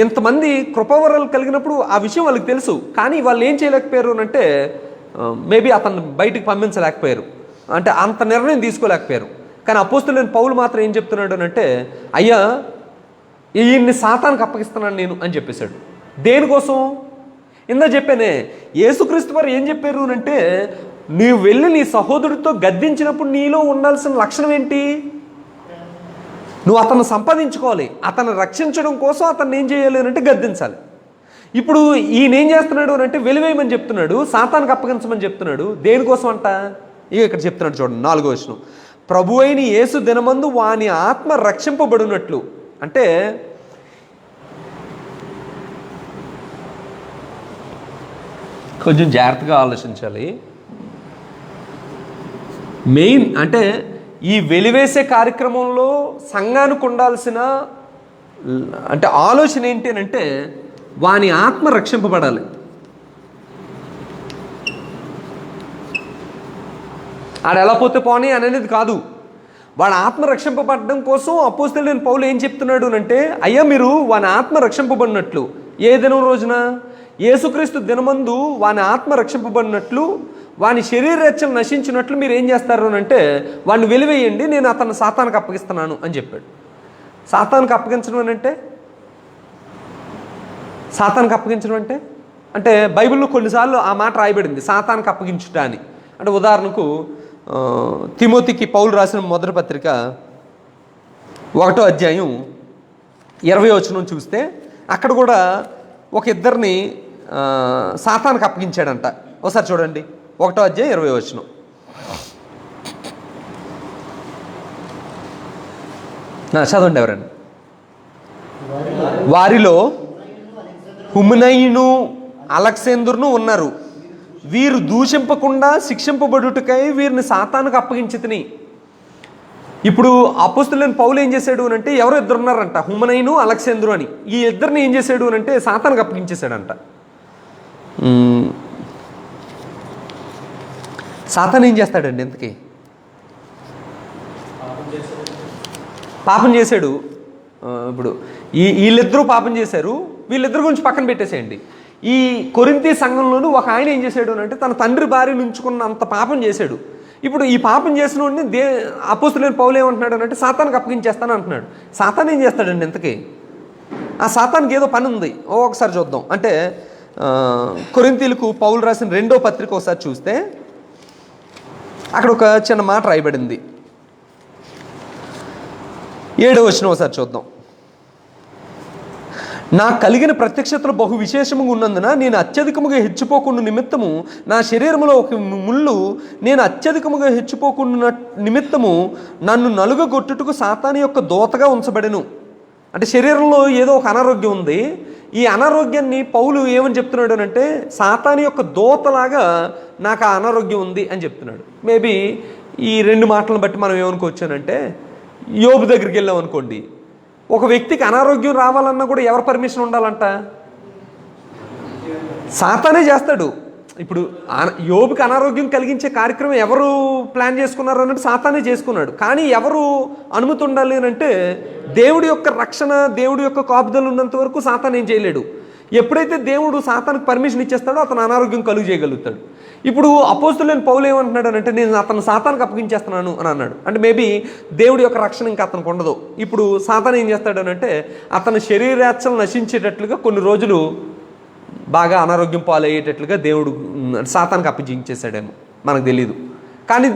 ఇంతమంది కృపవరాలు కలిగినప్పుడు ఆ విషయం వాళ్ళకి తెలుసు. కానీ వాళ్ళు ఏం చేయలేకపోయారు అని అంటే మేబీ అతన్ని బయటికి పంపించలేకపోయారు, అంటే అంత నిర్ణయం తీసుకోలేకపోయారు. కానీ అపోస్తులైన పౌలు మాత్రం ఏం చెప్తున్నాడు అని అంటే, అయ్యా ఈయన్ని సాతానికి అప్పగిస్తున్నాను నేను అని చెప్పేశాడు. దేనికోసం? ఇందా చెప్పానే, యేసుక్రీస్తు వారు ఏం చెప్పారు అంటే, నీవు వెళ్ళి నీ సహోదరుడితో గద్దించినప్పుడు నీలో ఉండాల్సిన లక్షణం ఏంటి? నువ్వు అతన్ని సంపాదించుకోవాలి. అతన్ని రక్షించడం కోసం అతన్ని ఏం చేయాలి అంటే గద్దించాలి. ఇప్పుడు ఈయన ఏం చేస్తున్నాడు అని అంటే వెలివేయమని చెప్తున్నాడు, సాతానికి అప్పగించమని చెప్తున్నాడు. దేనికోసం అంట? ఇక ఇక్కడ చెప్తున్నాడు చూడండి, 4వ వచనం. ప్రభు అయిన యేసు దినమందు వాని ఆత్మ రక్షింపబడినట్లు. అంటే కొంచెం జాగ్రత్తగా ఆలోచించాలి. మెయిన్ అంటే ఈ వెలివేసే కార్యక్రమంలో సంఘానికి ఉండాల్సిన అంటే ఆలోచన ఏంటి అని అంటే, వాని ఆత్మ రక్షింపబడాలి. ఆడ ఎలా పోతే పోనీ అనేది కాదు. వాడి ఆత్మ రక్షింపబడడం కోసం అపోస్తలుడైన పౌలు ఏం చెప్తున్నాడు అంటే, అయ్యా మీరు వాని ఆత్మ రక్షింపబడినట్లు. ఏ దినం రోజున? యేసుక్రీస్తు దినమందు వాని ఆత్మ రక్షింపబడినట్లు, వాని శరీరేచ్ఛలు నశించినట్లు మీరు ఏం చేస్తారు అని అంటే, వాడిని వెలివేయండి, నేను అతన్ని సాతానికి అప్పగిస్తున్నాను అని చెప్పాడు. సాతానికి అప్పగించడం అంటే బైబిల్లో కొన్నిసార్లు ఆ మాట రాయబడింది, సాతానికి అప్పగించుట అని. అంటే ఉదాహరణకు తిమోతికి పౌలు రాసిన మొదటి పత్రిక 1వ అధ్యాయం 20వ వచనం చూస్తే అక్కడ కూడా ఒక ఇద్దరిని సాతానికి అప్పగించాడంట. ఒకసారి చూడండి, 1వ అధ్యాయం 20వ వచనం. చదవండి ఎవరండి. వారిలో హుమనయును అలెగ్జాందరును ఉన్నారు. వీరు దూషింపకుండా శిక్షింపబడుటకై వీరిని సాతానుకు అప్పగించితిని. ఇప్పుడు అపోస్తలుడైన పౌలు ఏం చేశాడు అని అంటే, ఎవరో ఇద్దరు ఉన్నారంట, హుమనయును అలెగ్జాందరు అని. ఈ ఇద్దరిని ఏం చేశాడు అని అంటే సాతానుకు అప్పగించేశాడంట. సాతాను ఏం చేస్తాడండి ఇంతకీ? పాపం చేశాడు. ఇప్పుడు వీళ్ళిద్దరూ పాపం చేశారు. వీళ్ళిద్దరు గురించి పక్కన పెట్టేసేయండి. ఈ కొరింథీ సంఘంలోనూ ఒక ఆయన ఏం చేశాడు అని అంటే, తన తండ్రి భార్యను ఉంచుకున్న అంత పాపం చేశాడు. ఇప్పుడు ఈ పాపం చేసిన వాడిని అపోస్తులైన పౌలు ఏమంటున్నాడు అంటే సాతానికి అప్పగించేస్తాను అంటున్నాడు. సాతాన్ ఏం చేస్తాడండి ఇంతకీ? ఆ సాతానికి ఏదో పని ఉంది. ఒకసారి చూద్దాం. అంటే కొరింథీయులకు పౌలు రాసిన 2వ పత్రిక ఒకసారి చూస్తే అక్కడ ఒక చిన్న మాట రాయబడింది. 7వ వచనం ఒకసారి చూద్దాం. నాకు కలిగిన ప్రత్యక్షతలు బహు విశేషముగా ఉన్నందున నేను అత్యధికముగా హెచ్చిపోకుండా నిమిత్తము నా శరీరంలో ఒక ముళ్ళు నేను అత్యధికముగా హెచ్చిపోకుండా నిమిత్తము నన్ను నలుగగొట్టుటకు సాతాను యొక్క దూతగా ఉంచబడెను. అంటే శరీరంలో ఏదో ఒక అనారోగ్యం ఉంది. ఈ అనారోగ్యాన్ని పౌలు ఏమని చెప్తున్నాడు అంటే సాతాను యొక్క దూతలాగా నాకు ఆ అనారోగ్యం ఉంది అని చెప్తున్నాడు. మేబీ ఈ 2 మాటలను బట్టి మనం ఏమనుకోవచ్చానంటే యోబు దగ్గరికి వెళ్ళాం అనుకోండి, ఒక వ్యక్తికి అనారోగ్యం రావాలన్నా కూడా ఎవరి పర్మిషన్ ఉండాలంట? సాతానే చేస్తాడు. ఇప్పుడు యోబుకి అనారోగ్యం కలిగించే కార్యక్రమం ఎవరు ప్లాన్ చేసుకున్నారు అన్నట్టు సాతానే చేసుకున్నాడు. కానీ ఎవరు అనుమతి ఉండాలి అని అంటే దేవుడి యొక్క రక్షణ, దేవుడి యొక్క కాపుదలు ఉన్నంత వరకు సాతాన్ ఏం చేయలేడు. ఎప్పుడైతే దేవుడు సాతానికి పర్మిషన్ ఇచ్చేస్తాడో అతను అనారోగ్యం కలుగు చేయగలుగుతాడు. ఇప్పుడు అపోస్తులైన పౌలు ఏమంటున్నాడు అంటే నేను అతను సాతానికి అప్పగించేస్తున్నాను అని అన్నాడు. అంటే మేబీ దేవుడి యొక్క రక్షణ ఇంకా అతనికి ఉండదు. ఇప్పుడు సాతాన్ ఏం చేస్తాడు అంటే అతని శరీరాచలు నశించేటట్లుగా కొన్ని రోజులు బాగా అనారోగ్యం పాలయ్యేటట్లుగా దేవుడు సాతానికి అప్పగించేశాడేమో, మనకు తెలీదు. కానీ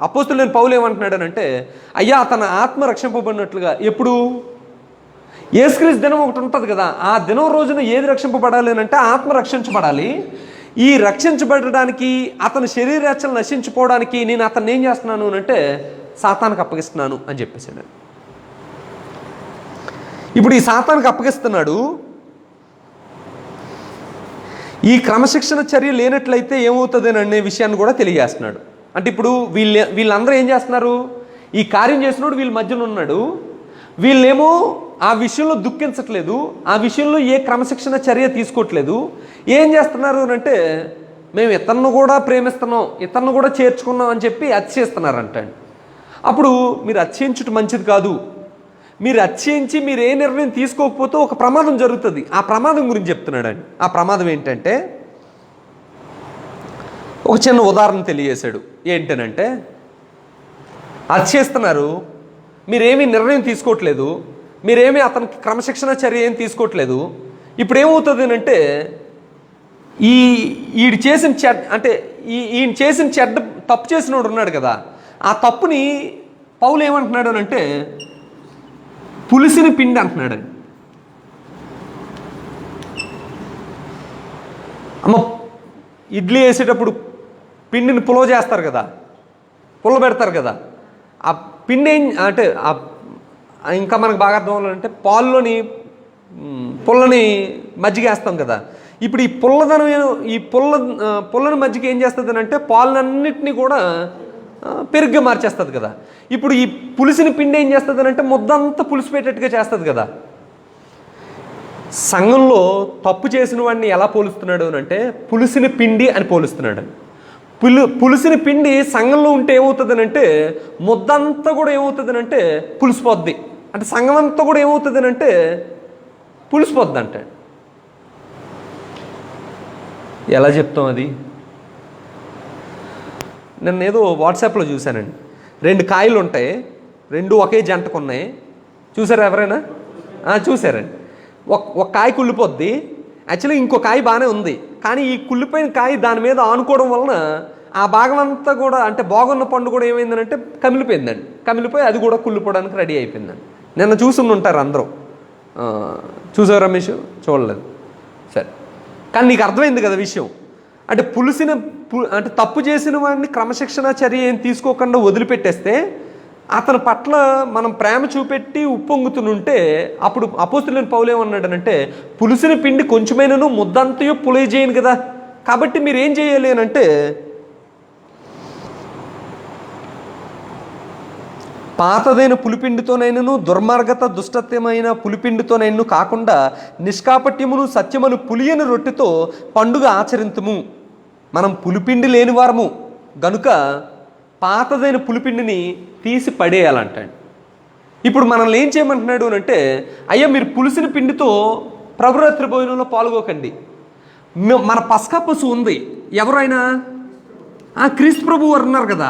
అపోస్తులైన పౌలు ఏమంటున్నాడనంటే అయ్యా అతని ఆత్మ రక్షింపబడినట్లుగా ఎప్పుడు యేసుక్రీస్తు దినం ఒకటి ఉంటుంది కదా, ఆ దినం రోజున ఏది రక్షింపబడాలి అని అంటే ఆత్మ రక్షించబడాలి. ఈ రక్షించబడడానికి అతని శరీరాచలు నశించిపోవడానికి నేను అతన్ని ఏం చేస్తున్నాను అంటే సాతానికి అప్పగిస్తున్నాను అని చెప్పేసాడు. ఇప్పుడు ఈ సాతానికి అప్పగిస్తున్నాడు. ఈ క్రమశిక్షణ చర్య లేనట్లయితే ఏమవుతుంది అనే విషయాన్ని కూడా తెలియజేస్తున్నాడు. అంటే ఇప్పుడు వీళ్ళందరూ ఏం చేస్తున్నారు? ఈ కార్యం చేసినోడు వీళ్ళ మధ్యలో ఉన్నాడు. వీళ్ళేమో ఆ విషయంలో దుఃఖించట్లేదు, ఆ విషయంలో ఏ క్రమశిక్షణ చర్య తీసుకోవట్లేదు. ఏం చేస్తున్నారు అంటే మేము ఇతన్ని కూడా ప్రేమిస్తున్నాం, ఇతన్ని కూడా చేర్చుకున్నాం అని చెప్పి అతిశయిస్తున్నారంట. అప్పుడు మీరు అతిశయించుట మంచిది కాదు. మీరు అతిశయించి మీరు ఏ నిర్ణయం తీసుకోకపోతే ఒక ప్రమాదం జరుగుతుంది. ఆ ప్రమాదం గురించి చెప్తున్నాడండి. ఆ ప్రమాదం ఏంటంటే ఒక చిన్న ఉదాహరణ తెలియజేశాడు. ఏంటనంటే అతిశయిస్తున్నారు, మీరేమీ నిర్ణయం తీసుకోవట్లేదు, మీరేమీ అతనికి క్రమశిక్షణ చర్య ఏం తీసుకోవట్లేదు. ఇప్పుడు ఏమవుతుంది అంటే ఈయన చేసిన చెడ్డ తప్పు చేసినోడు ఉన్నాడు కదా, ఆ తప్పుని పౌలు ఏమంటున్నాడు అంటే పులిసిన పిండి అంటున్నాడని. అమ్మ ఇడ్లీ వేసేటప్పుడు పిండిని పులవ చేస్తారు కదా, పుల్ల పెడతారు కదా, ఆ పిండి అంటే ఇంకా మనకు బాగా అర్థం అవ్వాలంటే పాల్లోని పుల్లని మజ్జిగ వేస్తాం కదా. ఇప్పుడు ఈ పుల్లదనం ఈ పుల్లని మజ్జిగ ఏం చేస్తుంది అంటే పాలన్నింటినీ కూడా పెరుగ్గా మార్చేస్తుంది కదా. ఇప్పుడు ఈ పులిసిన పిండి ఏం చేస్తుంది అంటే ముద్దంతా పులిసిపోయేటట్టుగా చేస్తుంది కదా. సంఘంలో తప్పు చేసిన వాడిని ఎలా పోలుస్తున్నాడు అంటే పులిసిన పిండి అని పోలుస్తున్నాడు. పులిసిన పిండి సంఘంలో ఉంటే ఏమవుతుందనంటే ముద్దంతా కూడా ఏమవుతుందనంటే పులిసిపోద్ది. అంటే సంఘం అంతా కూడా ఏమవుతుందనంటే పులిసిపోద్ది అంటే. ఎలా చెప్తాం అది? నేను ఏదో వాట్సాప్లో చూశానండి. 2 కాయలు ఉంటాయి, 2 ఒకే జంటకు ఉన్నాయి. చూసారా ఎవరైనా? చూసారండి. ఒక కాయ కుళ్ళిపోద్ది. యాక్చువల్లీ ఇంకో కాయ బాగానే ఉంది, కానీ ఈ కుళ్ళిపోయిన కాయ దాని మీద ఆనుకోవడం వలన ఆ భాగం అంతా కూడా అంటే బాగున్న పండు కూడా ఏమైందనంటే కమిలిపోయిందండి. కమిలిపోయి అది కూడా కుళ్ళిపోవడానికి రెడీ అయిపోయిందండి. నిన్న చూసి ఉంటారు అందరూ. చూసావు రమేష్? చూడలేదు. సరే, కానీ నీకు అర్థమైంది కదా విషయం. అంటే అంటే తప్పు చేసిన వాడిని క్రమశిక్షణ చర్య ఏం తీసుకోకుండా వదిలిపెట్టేస్తే అతని పట్ల మనం ప్రేమ చూపెట్టి ఉప్పొంగుతుంటే అప్పుడు అపోస్తులైన పౌలు ఏమన్నాడనంటే పులిసిన పిండి కొంచెమైనను ముద్దంతయో పులి చేయను కదా. కాబట్టి మీరు ఏం చేయాలి అని అంటే పాతదైన పులిపిండితోనైనను దుర్మార్గత దుష్టత్వమైన పులిపిండితోనైనను కాకుండా నిష్కాపట్యమును సత్యమును పులియని రొట్టెతో పండుగ ఆచరింతుము. మనం పులిపిండి లేని వారము గనుక పాతదైన పులిపిండిని తీసి పడేయాలంటాడు. ఇప్పుడు మనల్ని ఏం చేయమంటున్నాడు అంటే అయ్యా మీరు పులిసిన పిండితో ప్రభురాత్రి భోజనంలో పాల్గొకండి. మన పస్కా పశువు ఉంది, ఎవరైనా క్రీస్తు ప్రభు వారు ఉన్నారు కదా.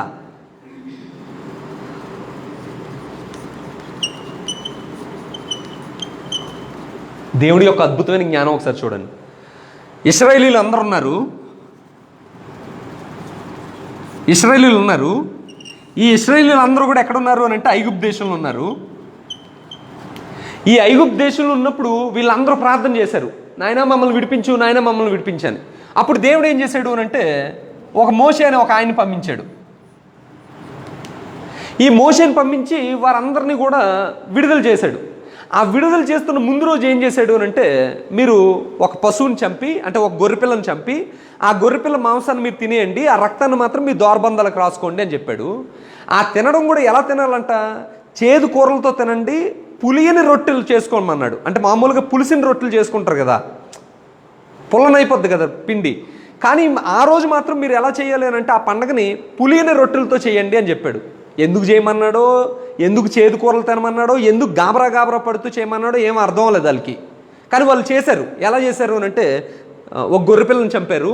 దేవుడి యొక్క అద్భుతమైన జ్ఞానం ఒకసారి చూడండి. ఇశ్రాయేలీలు అందరూ ఉన్నారు. ఇశ్రాయేలీలు ఉన్నారు. ఈ ఇశ్రాయేలీలు అందరూ కూడా ఎక్కడున్నారు అని అంటే ఐగుప్తు దేశంలో ఉన్నారు. ఈ ఐగుప్తు దేశంలో ఉన్నప్పుడు వీళ్ళందరూ ప్రార్థన చేశారు, నాయన మమ్మల్ని విడిపించు, నాయన మమ్మల్ని విడిపించాను. అప్పుడు దేవుడు ఏం చేశాడు అని అంటే ఒక మోషే అనే ఒక ఆయన్ని పంపించాడు. ఈ మోషేని పంపించి వారందరినీ కూడా విడుదల చేశాడు. ఆ విడుదల చేస్తున్న ముందు రోజు ఏం చేశాడు అని అంటే, మీరు ఒక పశువుని చంపి, అంటే ఒక గొర్రెపిల్లని చంపి, ఆ గొర్రెపిల్ల మాంసాన్ని మీరు తినేయండి, ఆ రక్తాన్ని మాత్రం మీ ద్వారబంధాలకు రాసుకోండి అని చెప్పాడు. ఆ తినడం కూడా ఎలా తినాలంట, చేదు కూరలతో తినండి, పులియని రొట్టెలు చేసుకోమన్నాడు. అంటే మామూలుగా పులిసిన రొట్టెలు చేసుకుంటారు కదా, పుల్లనైపోద్ది కదా పిండి. కానీ ఆ రోజు మాత్రం మీరు ఎలా చేయాలి అని అంటే ఆ పండగని పులియని రొట్టెలతో చేయండి అని చెప్పాడు. ఎందుకు చేయమన్నాడో, ఎందుకు చేదు కూరలు తినమన్నాడో, ఎందుకు గాబరా పడుతూ చేయమన్నాడో ఏం అర్థం లేదు వాళ్ళకి. కానీ వాళ్ళు చేశారు. ఎలా చేశారు అని అంటే ఒక గొర్రెపిల్లని చంపారు,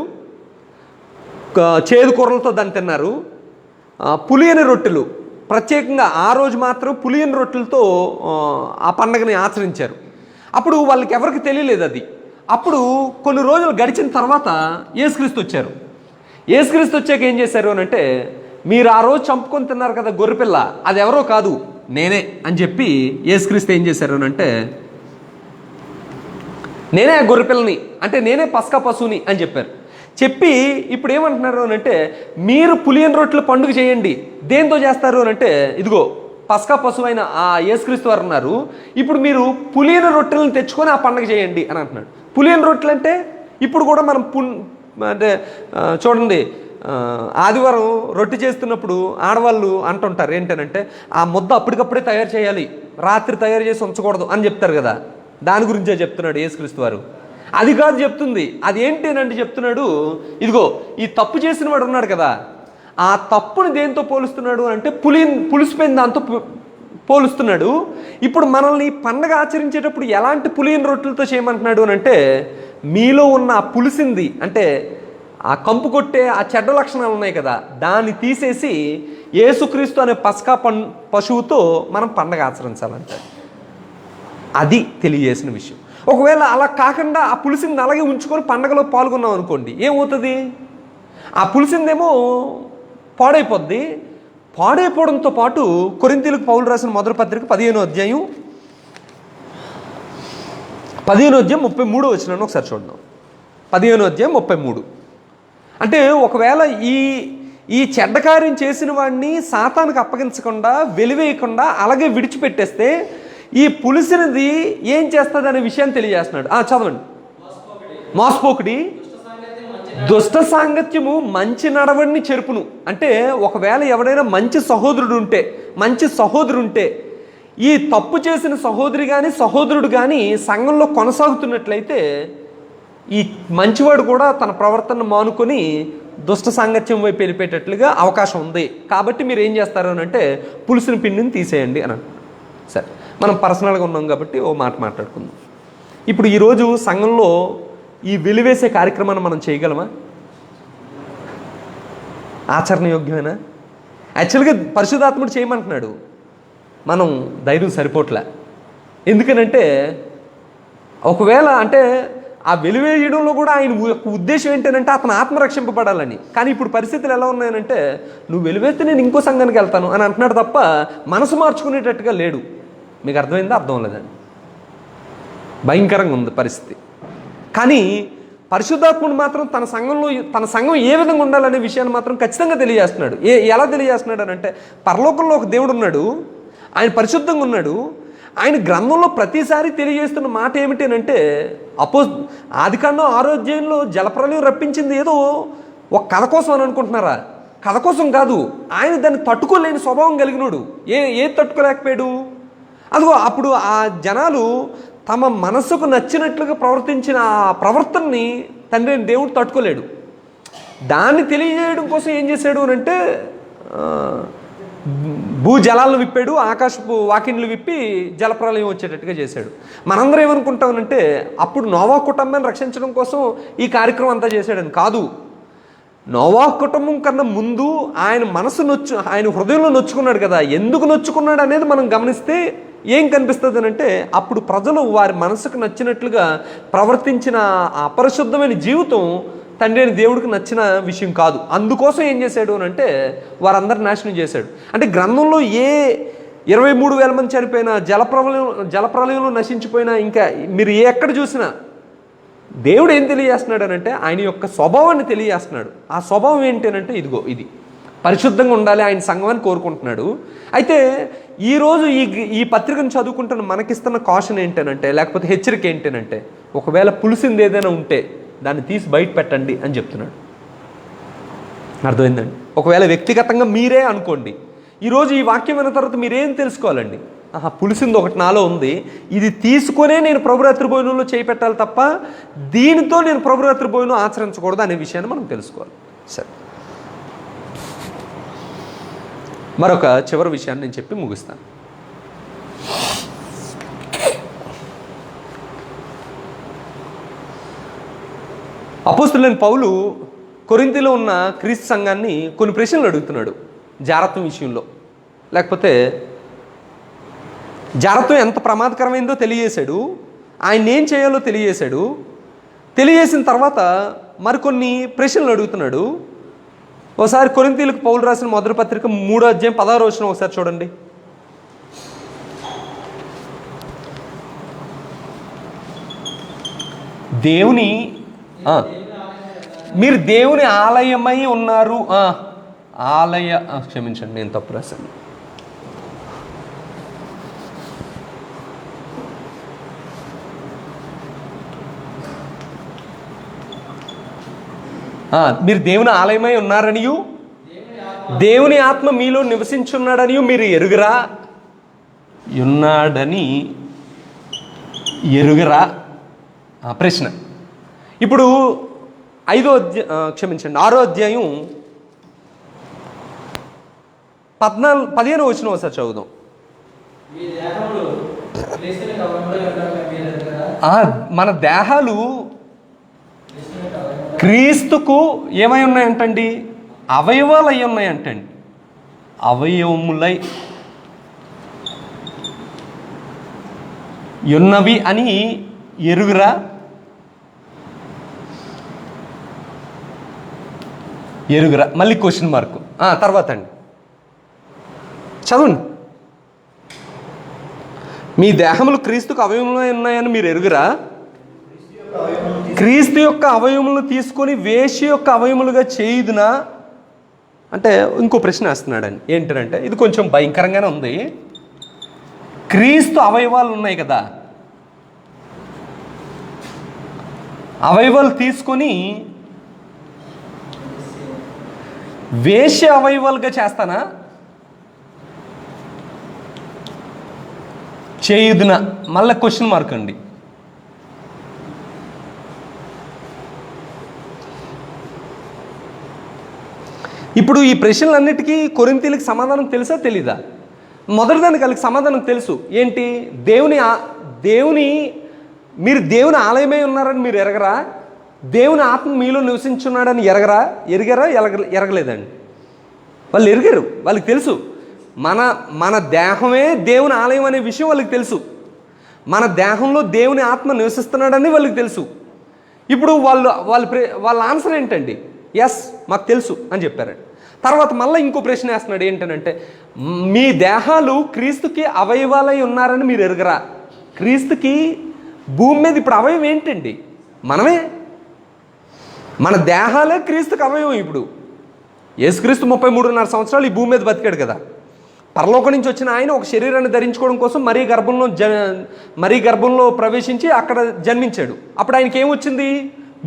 చేదు కూరలతో దాన్ని తిన్నారు, పులియని రొట్టెలు ప్రత్యేకంగా ఆ రోజు మాత్రం పులియని రొట్టెలతో ఆ పండగని ఆచరించారు. అప్పుడు వాళ్ళకి ఎవరికి తెలియలేదు అది. అప్పుడు కొన్ని రోజులు గడిచిన తర్వాత యేసుక్రీస్తు వచ్చారు. యేసుక్రీస్తు వచ్చాక ఏం చేశారు అని అంటే, మీరు ఆ రోజు చంపుకొని తిన్నారు కదా గొర్రెపిల్ల, అది ఎవరో కాదు నేనే అని చెప్పి యేసుక్రీస్తు ఏం చేశారు అని అంటే, నేనే ఆ గొర్రెపిల్లని, అంటే నేనే పస్కా పశువుని అని చెప్పారు. చెప్పి ఇప్పుడు ఏమంటున్నారు అని అంటే, మీరు పులియని రొట్టెల పండుగ చేయండి. దేంతో చేస్తారు అని అంటే, ఇదిగో పస్కా పశువు అయిన ఆ యేసుక్రీస్తు వారు ఉన్నారు, ఇప్పుడు మీరు పులియని రొట్టెలను తెచ్చుకొని ఆ పండుగ చేయండి అని అంటున్నాడు. పులియని రొట్టెలు అంటే ఇప్పుడు కూడా మనం అంటే చూడండి, ఆదివారం రొట్టె చేస్తున్నప్పుడు ఆడవాళ్ళు అంటుంటారు ఏంటనంటే, ఆ ముద్ద అప్పటికప్పుడే తయారు చేయాలి, రాత్రి తయారు చేసి ఉంచకూడదు అని చెప్తారు కదా. దాని గురించే చెప్తున్నాడు యేసుక్రీస్తు వారు. అది కాదు చెప్తుంది, అది ఏంటేనంటే చెప్తున్నాడు, ఇదిగో ఈ తప్పు చేసిన వాడు ఉన్నాడు కదా, ఆ తప్పుని దేంతో పోలుస్తున్నాడు అంటే పులిసిపోయిన దాంతో పోలుస్తున్నాడు. ఇప్పుడు మనల్ని పండగ ఆచరించేటప్పుడు ఎలాంటి పులియని రొట్టెలతో చేయమంటున్నాడు అని అంటే, మీలో ఉన్న ఆ పులిసింది, అంటే ఆ కంపు కొట్టే ఆ చెడ్డ లక్షణాలు ఉన్నాయి కదా, దాన్ని తీసేసి యేసుక్రీస్తు అనే పస్కా పశువుతో మనం పండగ ఆచరించాలంట. అది తెలియజేసిన విషయం. ఒకవేళ అలా కాకుండా ఆ పులిసింది అలాగే ఉంచుకొని పండగలో పాల్గొన్నాం అనుకోండి, ఏమవుతుంది, ఆ పులిసిందేమో పాడైపోద్ది. పాడైపోవడంతో పాటు కొరింథీయులకు పౌలు రాసిన మొదటి పత్రిక 15వ అధ్యాయం 33వ వచనాన్ని ఒకసారి చూద్దాం. 15వ అధ్యాయం 33. అంటే ఒకవేళ ఈ చెడ్డ కార్యం చేసిన వాడిని సాతానికి అప్పగించకుండా, వెలివేయకుండా అలాగే విడిచిపెట్టేస్తే ఈ పులిసినది ఏం చేస్తుంది అనే విషయాన్ని తెలియజేస్తున్నాడు. చదవండి. మోసపోకుడి దుష్ట సాంగత్యము మంచి నడవడిని చెరుపును. అంటే ఒకవేళ ఎవడైనా మంచి సహోదరుడు ఉంటే ఈ తప్పు చేసిన సహోదరి కానీ సహోదరుడు కానీ సంఘంలో కొనసాగుతున్నట్లయితే ఈ మంచివాడు కూడా తన ప్రవర్తనను మానుకొని దుష్ట సాంగత్యం వైపు వెళ్ళిపోయేటట్లుగా అవకాశం ఉంది. కాబట్టి మీరు ఏం చేస్తారు అని అంటే, పులుసుని పిండిని తీసేయండి అని అంటున్నారు. సరే, మనం పర్సనల్గా ఉన్నాం కాబట్టి ఓ మాట మాట్లాడుకుందాం. ఇప్పుడు ఈరోజు సంఘంలో ఈ వెలివేసే కార్యక్రమాన్ని మనం చేయగలమా? ఆచరణయోగ్యమేనా? యాక్చువల్గా పరిశుద్ధాత్ముడు చేయమంటున్నాడు, మనం ధైర్యం సరిపోట్లే. ఎందుకనంటే ఒకవేళ అంటే ఆ వెలివేయడంలో కూడా ఆయన ఉద్దేశం ఏంటంటే అతను ఆత్మరక్షింపబడాలని. కానీ ఇప్పుడు పరిస్థితులు ఎలా ఉన్నాయనంటే, నువ్వు వెలివేస్తే నేను ఇంకో సంఘానికి వెళ్తాను అని అంటున్నాడు తప్ప మనసు మార్చుకునేటట్టుగా లేడు. మీకు అర్థమైందా? అర్థం లేదండి. భయంకరంగా ఉంది పరిస్థితి. కానీ పరిశుద్ధాత్ముడు మాత్రం తన సంఘం ఏ విధంగా ఉండాలనే విషయాన్ని మాత్రం ఖచ్చితంగా తెలియజేస్తున్నాడు. ఎలా తెలియజేస్తున్నాడు అని అంటే, పరలోకంలో ఒక దేవుడు ఉన్నాడు, ఆయన పరిశుద్ధంగా ఉన్నాడు. ఆయన గ్రంథంలో ప్రతిసారి తెలియజేస్తున్న మాట ఏమిటి అంటే, ఆదికాండం 6వ అధ్యాయంలో జలప్రలయం రప్పించింది ఏదో ఒక కథ కోసం అని అనుకుంటున్నారా? కథ కోసం కాదు. ఆయన దాన్ని తట్టుకోలేని స్వభావం కలిగినోడు. ఏది తట్టుకోలేకపోయాడు? అదిగో అప్పుడు ఆ జనాలు తమ మనసుకు నచ్చినట్లుగా ప్రవర్తించిన ఆ ప్రవర్తనని తండ్రి దేవుడు తట్టుకోలేడు. దాన్ని తెలియజేయడం కోసం ఏం చేశాడు అని అంటే, భూజలాలను విప్పాడు, ఆకాశపు వాకిన్లు విప్పి జలప్రలయం వచ్చేటట్టుగా చేశాడు. మనందరం ఏమనుకుంటామనంటే, అప్పుడు నోవా కుటుంబాన్ని రక్షించడం కోసం ఈ కార్యక్రమం అంతా చేశాడని. కాదు, నోవాహు కుటుంబం కన్నా ముందు ఆయన ఆయన హృదయంలో నొచ్చుకున్నాడు కదా. ఎందుకు నొచ్చుకున్నాడు అనేది మనం గమనిస్తే ఏం కనిపిస్తుంది అంటే, అప్పుడు ప్రజలు వారి మనసుకు నచ్చినట్లుగా ప్రవర్తించిన అపరిశుద్ధమైన జీవితం తండ్రి అయిన దేవుడికి నచ్చిన విషయం కాదు. అందుకోసం ఏం చేశాడు అని అంటే వారందరిని నాశనం చేశాడు. అంటే గ్రంథంలో 23,000 మంది చనిపోయినా, జలప్రలయంలో నశించిపోయినా, ఇంకా మీరు ఎక్కడ చూసినా దేవుడు ఏం తెలియజేస్తున్నాడు అని అంటే ఆయన యొక్క స్వభావాన్ని తెలియజేస్తున్నాడు. ఆ స్వభావం ఏంటంటే ఇదిగో ఇది పరిశుద్ధంగా ఉండాలి, ఆయన సంఘాన్ని కోరుకుంటున్నాడు. అయితే ఈరోజు ఈ పత్రికను చదువుకుంటున్న మనకిస్తున్న కాషన్ ఏంటనంటే, లేకపోతే హెచ్చరిక ఏంటనంటే, ఒకవేళ పులిసింది ఏదైనా ఉంటే దాన్ని తీసి బయట పెట్టండి అని చెప్తున్నాడు. అర్థమైందండి? ఒకవేళ వ్యక్తిగతంగా మీరే అనుకోండి, ఈరోజు ఈ వాక్యం విన్న తర్వాత మీరేం తెలుసుకోవాలండి? పులిసింది ఒకటి నాలో ఉంది, ఇది తీసుకునే నేను ప్రభురాత్రి భోజనంలో చేయి పెట్టాలి తప్ప దీనితో నేను ప్రభురాత్రి భోజనం ఆచరించకూడదు అనే విషయాన్ని మనం తెలుసుకోవాలి. సరే, మరొక చివరి విషయాన్ని నేను చెప్పి ముగిస్తాను. అపోస్తలుడైన పౌలు కొరింథీలో ఉన్న క్రీస్తు సంఘాన్ని కొన్ని ప్రశ్నలు అడుగుతున్నాడు జారత్వం విషయంలో. లేకపోతే జారత్వం ఎంత ప్రమాదకరమైందో తెలియజేశాడు, ఆయన ఏం చేయాలో తెలియజేశాడు. తెలియజేసిన తర్వాత మరికొన్ని ప్రశ్నలు అడుగుతున్నాడు. ఒకసారి కొరింథీయులకు పౌలు రాసిన మొదటి పత్రిక 3వ అధ్యాయం 16వ వచనం ఒకసారి చూడండి. మీరు దేవుని ఆలయమై ఉన్నారు. క్షమించండి, నేను తప్పు రాశాను. మీరు దేవుని ఆలయమై ఉన్నారనియు దేవుని ఆత్మ మీలో నివసించున్నాడనియు మీరు ఎరుగరా? ఉన్నాడని ఎరుగరా? ప్రశ్న. ఇప్పుడు 6వ అధ్యాయం 15వ వచనం ఒకసారి చదువుదాం. మన దేహాలు క్రీస్తుకు ఏమై ఉన్నాయంటండి? అవయవాలు అయి ఉన్నాయంటండి. అవయవములై ఉన్నవి అని ఎరుగురా? ఎరుగురా. మళ్ళీ క్వశ్చన్ మార్కు. తర్వాత అండి చదవండి. మీ దేహములు క్రీస్తుకు అవయవములై ఉన్నాయని మీరు ఎరుగురా? క్రీస్తు యొక్క అవయవములను తీసుకొని వేశ్య యొక్క అవయములుగా చేయుదునా అంటే ఇంకో ప్రశ్న వేస్తున్నాడని. ఏంటంటే ఇది కొంచెం భయంకరంగానే ఉంది. క్రీస్తు అవయవాలు ఉన్నాయి కదా, అవయవాలు తీసుకొని వేశ్య అవయవాలుగా చేస్తానా, చేయుదునా? మళ్ళీ క్వశ్చన్ మార్క్ అండి. ఇప్పుడు ఈ ప్రశ్నలన్నిటికీ కొరింథీయులకు సమాధానం తెలుసా తెలీదా? మొదటిదానికి వాళ్ళకి సమాధానం తెలుసు. ఏంటి? మీరు దేవుని ఆలయమై ఉన్నారని మీరు ఎరగరా? దేవుని ఆత్మ మీలో నివసించున్నాడని ఎరగరా? ఎరగలేదండి. వాళ్ళు ఎరగరు. వాళ్ళకి తెలుసు మన దేహమే దేవుని ఆలయం అనే విషయం వాళ్ళకి తెలుసు. మన దేహంలో దేవుని ఆత్మ నివసిస్తున్నాడని వాళ్ళకి తెలుసు. ఇప్పుడు వాళ్ళ ఆన్సర్ ఏంటండి? ఎస్, మాకు తెలుసు అని చెప్పారండి. తర్వాత మళ్ళీ ఇంకో ప్రశ్న వేస్తున్నాడు. ఏంటనంటే, మీ దేహాలు క్రీస్తుకి అవయవాలై ఉన్నారని మీరు ఎరుగరా? క్రీస్తుకి భూమి మీద ఇప్పుడు అవయవం ఏంటండి? మనమే. మన దేహాలే క్రీస్తుకి అవయవం. ఇప్పుడు యేసుక్రీస్తు 33.5 సంవత్సరాలు ఈ భూమి మీద బతికాడు కదా. పరలోకం నుంచి వచ్చిన ఆయన ఒక శరీరాన్ని ధరించుకోవడం కోసం మరీ గర్భంలో ప్రవేశించి అక్కడ జన్మించాడు. అప్పుడు ఆయనకి ఏమొచ్చింది?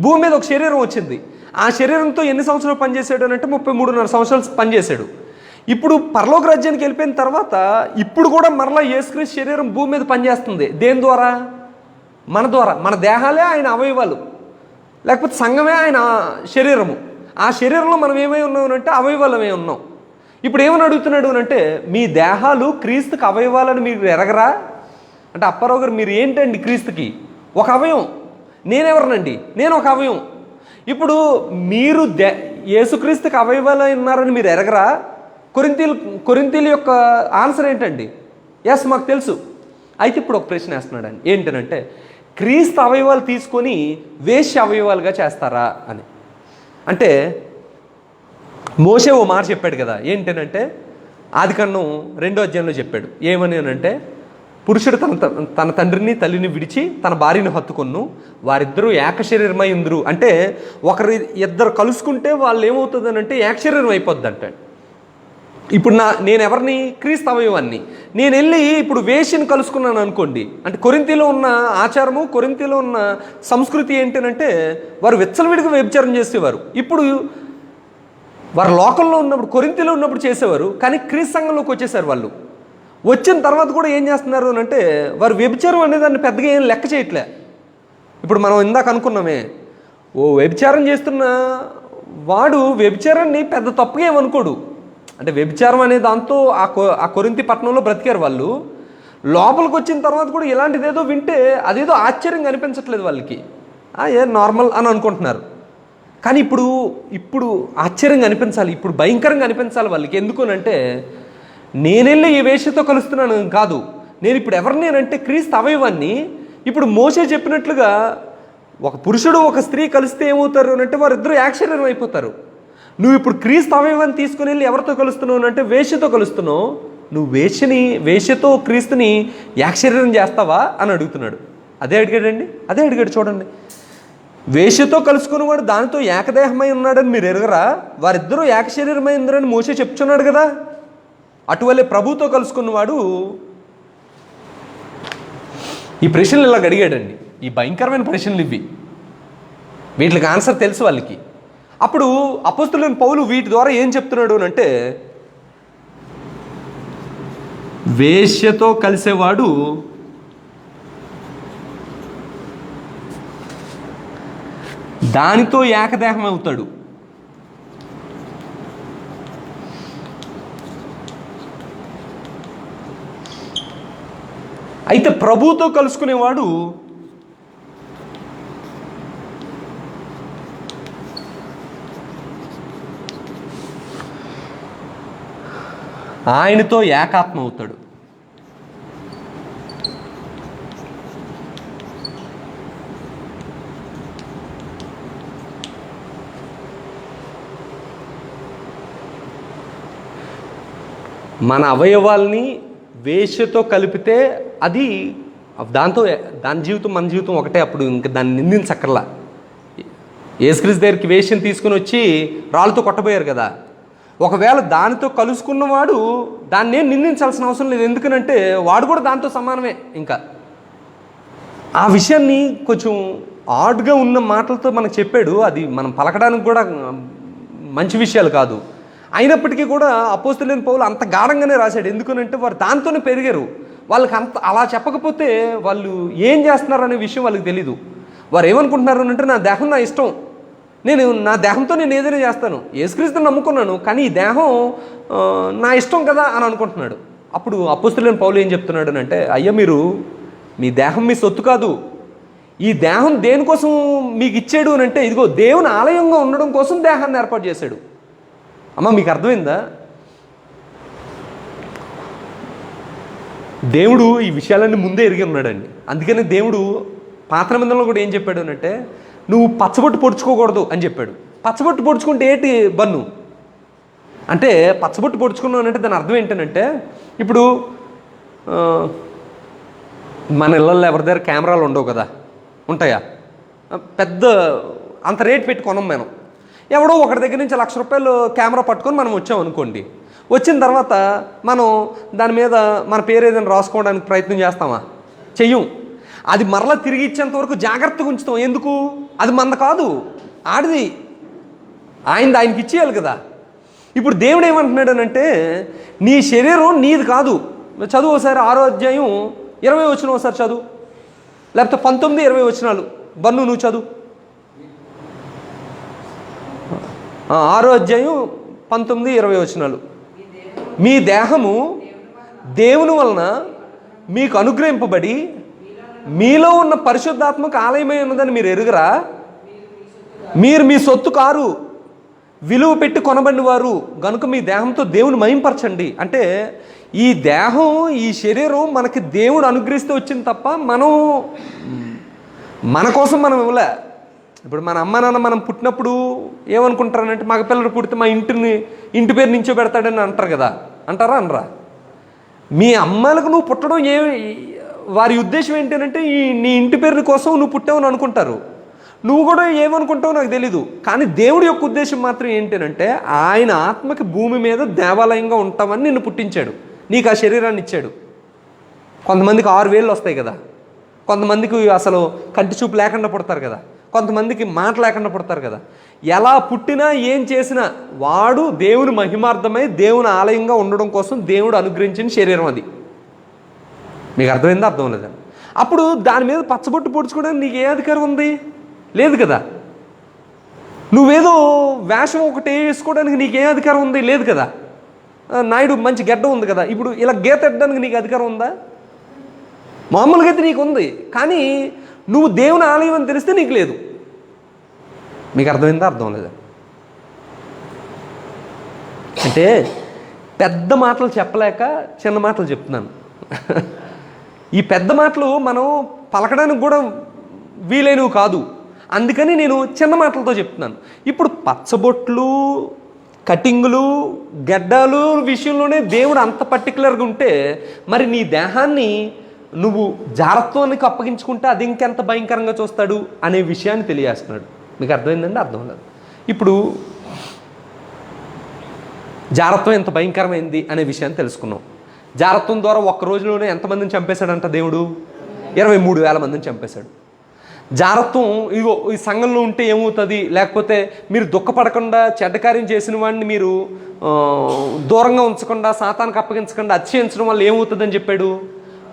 భూమి మీద ఒక శరీరం వచ్చింది. ఆ శరీరంతో ఎన్ని సంవత్సరాలు పనిచేశాడు అని అంటే 33.5 సంవత్సరాలు పనిచేశాడు. ఇప్పుడు పరలోక రాజ్యానికి వెళ్ళిపోయిన తర్వాత ఇప్పుడు కూడా మరలా యేసుక్రీస్తు శరీరం భూమి మీద పనిచేస్తుంది. దేని ద్వారా? మన ద్వారా. మన దేహాలే ఆయన అవయవాలు, లేకపోతే సంఘమే ఆయన శరీరము. ఆ శరీరంలో మనం ఏమై ఉన్నాం అంటే అవయవాలమే ఉన్నాం. ఇప్పుడు ఏమని అడుగుతున్నాడు అంటే, మీ దేహాలు క్రీస్తుకి అవయవాలని మీరు ఎరగరా అంటే, అప్పారావు గారు మీరు ఏంటండి క్రీస్తుకి ఒక అవయవం, నేనెవరనండి? నేను ఒక అవయవం. ఇప్పుడు మీరు యేసుక్రీస్తుకి అవయవాలు ఉన్నారని మీరు ఎరగరా? కొరింథీయుల యొక్క ఆన్సర్ ఏంటండి? ఎస్, మాకు తెలుసు. అయితే ఇప్పుడు ఒక ప్రశ్న వేస్తున్నాడండి, ఏంటనంటే క్రీస్తు అవయవాలు తీసుకొని వేశ్య అవయవాలుగా చేస్తారా అని. అంటే మోషే ఓ మాట చెప్పాడు కదా, ఏంటనంటే ఆదికాండం 2వ అధ్యాయంలో చెప్పాడు. ఏమని అంటే పురుషుడు తన తండ్రిని తల్లిని విడిచి తన భార్యను హత్తుకొను, వారిద్దరూ ఏకశరీరమై ఉందరు. అంటే ఇద్దరు కలుసుకుంటే వాళ్ళు ఏమవుతుంది అంటే ఏకశరీరం అయిపోద్ది అంటాడు. ఇప్పుడు నేను ఎవరిని? క్రీస్తు అవయవాన్ని. నేను వెళ్ళి ఇప్పుడు వేశ్యను కలుసుకున్నాను అనుకోండి, అంటే కొరింథీలో ఉన్న ఆచారము, కొరింథీలో ఉన్న సంస్కృతి ఏంటంటే వారు విచ్చలవిడిగా వ్యభిచారం చేసేవారు. ఇప్పుడు వారు లోకంలో ఉన్నప్పుడు, కొరింథీలో ఉన్నప్పుడు చేసేవారు, కానీ క్రీస్తు సంఘంలోకి వచ్చేసారు. వాళ్ళు వచ్చిన తర్వాత కూడా ఏం చేస్తున్నారు అని అంటే వారు వ్యభిచారం అనేదాన్ని పెద్దగా ఏం లెక్క చేయట్లే. ఇప్పుడు మనం ఇందాక అనుకున్నామే, ఓ వ్యభిచారం చేస్తున్న వాడు వ్యభిచారాన్ని పెద్ద తప్పుగా ఏమనుకోడు. అంటే వ్యభిచారం అనే దాంతో ఆ కొరింథీ పట్టణంలో బ్రతికారు వాళ్ళు. లోపలికి వచ్చిన తర్వాత కూడా ఇలాంటిదేదో వింటే అదేదో ఆశ్చర్యంగా అనిపించట్లేదు వాళ్ళకి. ఏ నార్మల్ అని అనుకుంటున్నారు. కానీ ఇప్పుడు ఆశ్చర్యంగా అనిపించాలి, ఇప్పుడు భయంకరంగా అనిపించాలి వాళ్ళకి. ఎందుకునంటే నేనెళ్ళి ఈ వేశ్యతో కలుస్తున్నాను కాదు, నేను ఇప్పుడు ఎవరిని అంటే క్రీస్తు అవయవాన్ని. ఇప్పుడు మోషే చెప్పినట్లుగా ఒక పురుషుడు ఒక స్త్రీ కలిస్తే ఏమవుతారు అంటే వారిద్దరూ ఏకశరీరం అయిపోతారు. నువ్వు ఇప్పుడు క్రీస్తు అవయవాన్ని తీసుకుని వెళ్ళి ఎవరితో కలుస్తున్నావు అంటే వేశ్యతో కలుస్తున్నావు. నువ్వు వేశ్యతో క్రీస్తుని ఏకశరీరం చేస్తావా అని అడుగుతున్నాడు. అదే అడిగాడు చూడండి. వేశ్యతో కలుసుకున్నవాడు దానితో ఏకదేహమై ఉన్నాడని మీరు ఎరగరా? వారిద్దరూ ఏకశరీరమై ఉందరని మోషే చెప్తున్నాడు కదా. అటువలే ప్రభుతో కలుసుకున్నవాడు ఈ ప్రశ్నలు ఇలా అడిగాడండి. ఈ భయంకరమైన ప్రశ్నలు ఇవి. వీటికి ఆన్సర్ తెలుసు వాళ్ళకి. అప్పుడు అపోస్తలుడైన పౌలు వీటి ద్వారా ఏం చెప్తున్నాడు అంటే వేశ్యతో కలిసేవాడు దానితో ఏకదేహం అవుతాడు. అయితే ప్రభుతో కలుసుకునేవాడు ఆయనతో ఏకాత్మ అవుతాడు. మన అవయవాల్ని వేశ్యతో కలిపితే అది దాని జీవితం మన జీవితం ఒకటే. అప్పుడు ఇంక దాన్ని నిందించక్కర్లా. యేసుక్రీస్తు దగ్గరికి వేశ్యను తీసుకుని వచ్చి రాళ్ళతో కొట్టబోయారు కదా. ఒకవేళ దానితో కలుసుకున్నవాడు దాన్ని ఏం నిందించాల్సిన అవసరం లేదు. ఎందుకనంటే వాడు కూడా దాంతో సమానమే. ఇంకా ఆ విషయాన్ని కొంచెం ఆడ్గా ఉన్న మాటలతో మనకు చెప్పాడు. అది మనం పలకడానికి కూడా మంచి విషయాలు కాదు. అయినప్పటికీ కూడా అపోస్తలుడైన పౌలు అంత గాఢంగానే రాశాడు. ఎందుకనంటే వారు దాంతోనే పెరిగారు. వాళ్ళకి అలా చెప్పకపోతే వాళ్ళు ఏం చేస్తున్నారు అనే విషయం వాళ్ళకి తెలీదు. వారు ఏమనుకుంటున్నారు అంటే నా దేహం నా ఇష్టం, నా దేహంతో నేను ఏదైనా చేస్తాను, యేసుక్రీస్తుని నమ్ముకున్నాను, కానీ ఈ దేహం నా ఇష్టం కదా అని అనుకుంటున్నాడు. అప్పుడు అపోస్తలుడైన పౌలు ఏం చెప్తున్నాడు అంటే అయ్యా, మీ దేహం మీ సొత్తు కాదు. ఈ దేహం దేనికోసం మీకు ఇచ్చాడు అని అంటే ఇదిగో దేవుని ఆలయంగా ఉండడం కోసం దేహాన్ని ఏర్పాటు చేశాడు. అమ్మ, మీకు అర్థమైందా? దేవుడు ఈ విషయాలన్నీ ముందే ఎరిగి ఉన్నాడండి. అందుకని దేవుడు పాత నిబంధనలో కూడా ఏం చెప్పాడు అంటే నువ్వు పచ్చబొట్టు పొడుచుకోకూడదు అని చెప్పాడు. పచ్చబొట్టు పొడుచుకుంటే ఏంటి బన్ను అంటే పచ్చబొట్టు పొడుచుకున్నావు అంటే దాని అర్థం ఏంటంటే ఇప్పుడు మన ఇళ్ళల్లో ఎవరి దగ్గర కెమెరాలు ఉండవు కదా, ఉంటాయా? పెద్ద అంత రేట్ పెట్టి కొనం మనం. ఎవడో ఒకటి దగ్గర నుంచి ₹1,00,000 కెమెరా పట్టుకొని మనం వచ్చాం అనుకోండి. వచ్చిన తర్వాత మనం దాని మీద మన పేరు ఏదైనా రాసుకోవడానికి ప్రయత్నం చేస్తామా? చెయ్యం. అది మరలా తిరిగి ఇచ్చేంత వరకు జాగ్రత్తగా ఉంచుతాం. ఎందుకు? అది మనది కాదు, ఆడిది. ఆయనకి ఇచ్చేయాలి కదా. ఇప్పుడు దేవుడు ఏమంటున్నాడు అంటే నీ శరీరం నీది కాదు. చదువు ఒకసారి 6వ అధ్యాయం 20 వచనం ఒకసారి చదువు, లేకపోతే 19, 20 వచనాలు. బన్ను నువ్వు చదువు. 6వ అధ్యాయం 19, 20 వచనాలు. మీ దేహము దేవుని వలన మీకు అనుగ్రహింపబడి మీలో ఉన్న పరిశుద్ధాత్మక ఆలయమై ఉన్నదని మీరు ఎరుగరా? మీరు మీ సొత్తు కారు, విలువ పెట్టి కొనబడిన వారు గనుక మీ దేహంతో దేవుని మహింపరచండి. అంటే ఈ దేహం, ఈ శరీరం మనకి దేవుడు అనుగ్రహిస్తే వచ్చింది తప్ప మన కోసం మనం ఇవ్వలే. ఇప్పుడు మన అమ్మ నాన్న మనం పుట్టినప్పుడు ఏమనుకుంటారనంటే మగపిల్లడు పుడితే మా ఇంటి పేరు నుంచో పెడతాడని అంటారు కదా, అంటారా అనరా? మీ అమ్మాయిలకు నువ్వు పుట్టడం వారి ఉద్దేశం ఏంటంటే నీ ఇంటి పేరు కోసం నువ్వు పుట్టావని అనుకుంటారు. నువ్వు కూడా ఏమనుకుంటావో నాకు తెలీదు. కానీ దేవుడి యొక్క ఉద్దేశం మాత్రం ఏంటంటే ఆయన ఆత్మకి భూమి మీద దేవాలయంగా ఉంటామని నిన్ను పుట్టించాడు, నీకు ఆ శరీరాన్ని ఇచ్చాడు. కొంతమందికి 6 వేళ్ళు వస్తాయి కదా, కొంతమందికి అసలు కంటి చూపు లేకుండా పుడతారు కదా, కొంతమందికి మాట లేకుండా పుడతారు కదా. ఎలా పుట్టినా ఏం చేసినా వాడు దేవుని మహిమార్థమై దేవుని ఆలయంగా ఉండడం కోసం దేవుడు అనుగ్రహించిన శరీరం అది. మీకు అర్థమైందా? అర్థం లేదా? అప్పుడు దాని మీద పచ్చబొట్టు పొడుచుకోవడానికి నీకు ఏ అధికారం ఉంది? లేదు కదా. నువ్వేదో వేషం ఒకటి వేసుకోవడానికి నీకేం అధికారం ఉంది? లేదు కదా. నాయుడు మంచి గడ్డ ఉంది కదా, ఇప్పుడు ఇలా గీత ఎట్టడానికి నీకు అధికారం ఉందా? మామూలుగా అయితే నీకు ఉంది, కానీ నువ్వు దేవుని ఆలయం అని తెలిస్తే నీకు లేదు. మీకు అర్థమైందా? అర్థం లేదా? అంటే పెద్ద మాటలు చెప్పలేక చిన్న మాటలు చెప్తున్నాను. ఈ పెద్ద మాటలు మనం పలకడానికి కూడా వీలైనవి కాదు, అందుకని నేను చిన్న మాటలతో చెప్తున్నాను. ఇప్పుడు పచ్చబొట్లు, కటింగులు, గడ్డాలు విషయంలోనే దేవుడు అంత పర్టికులర్గా ఉంటే మరి నీ దేహాన్ని నువ్వు జారత్వానికి అప్పగించుకుంటే అది ఇంకెంత భయంకరంగా చూస్తాడు అనే విషయాన్ని తెలియజేస్తున్నాడు. మీకు అర్థమైందండి? అర్థం లేదు. ఇప్పుడు జారత్వం ఎంత భయంకరమైంది అనే విషయాన్ని తెలుసుకున్నాం. జారత్వం ద్వారా ఒక్క రోజులోనే ఎంతమందిని చంపేశాడంట దేవుడు? 23,000 మందిని చంపేశాడు. జారత్వం ఇగో ఈ సంఘంలో ఉంటే ఏమవుతుంది, లేకపోతే మీరు దుఃఖపడకుండా చెడ్డ కార్యం చేసిన వాడిని మీరు దూరంగా ఉంచకుండా సాతానికి అప్పగించకుండా అతిశయించడం వల్ల ఏమవుతుందని చెప్పాడు?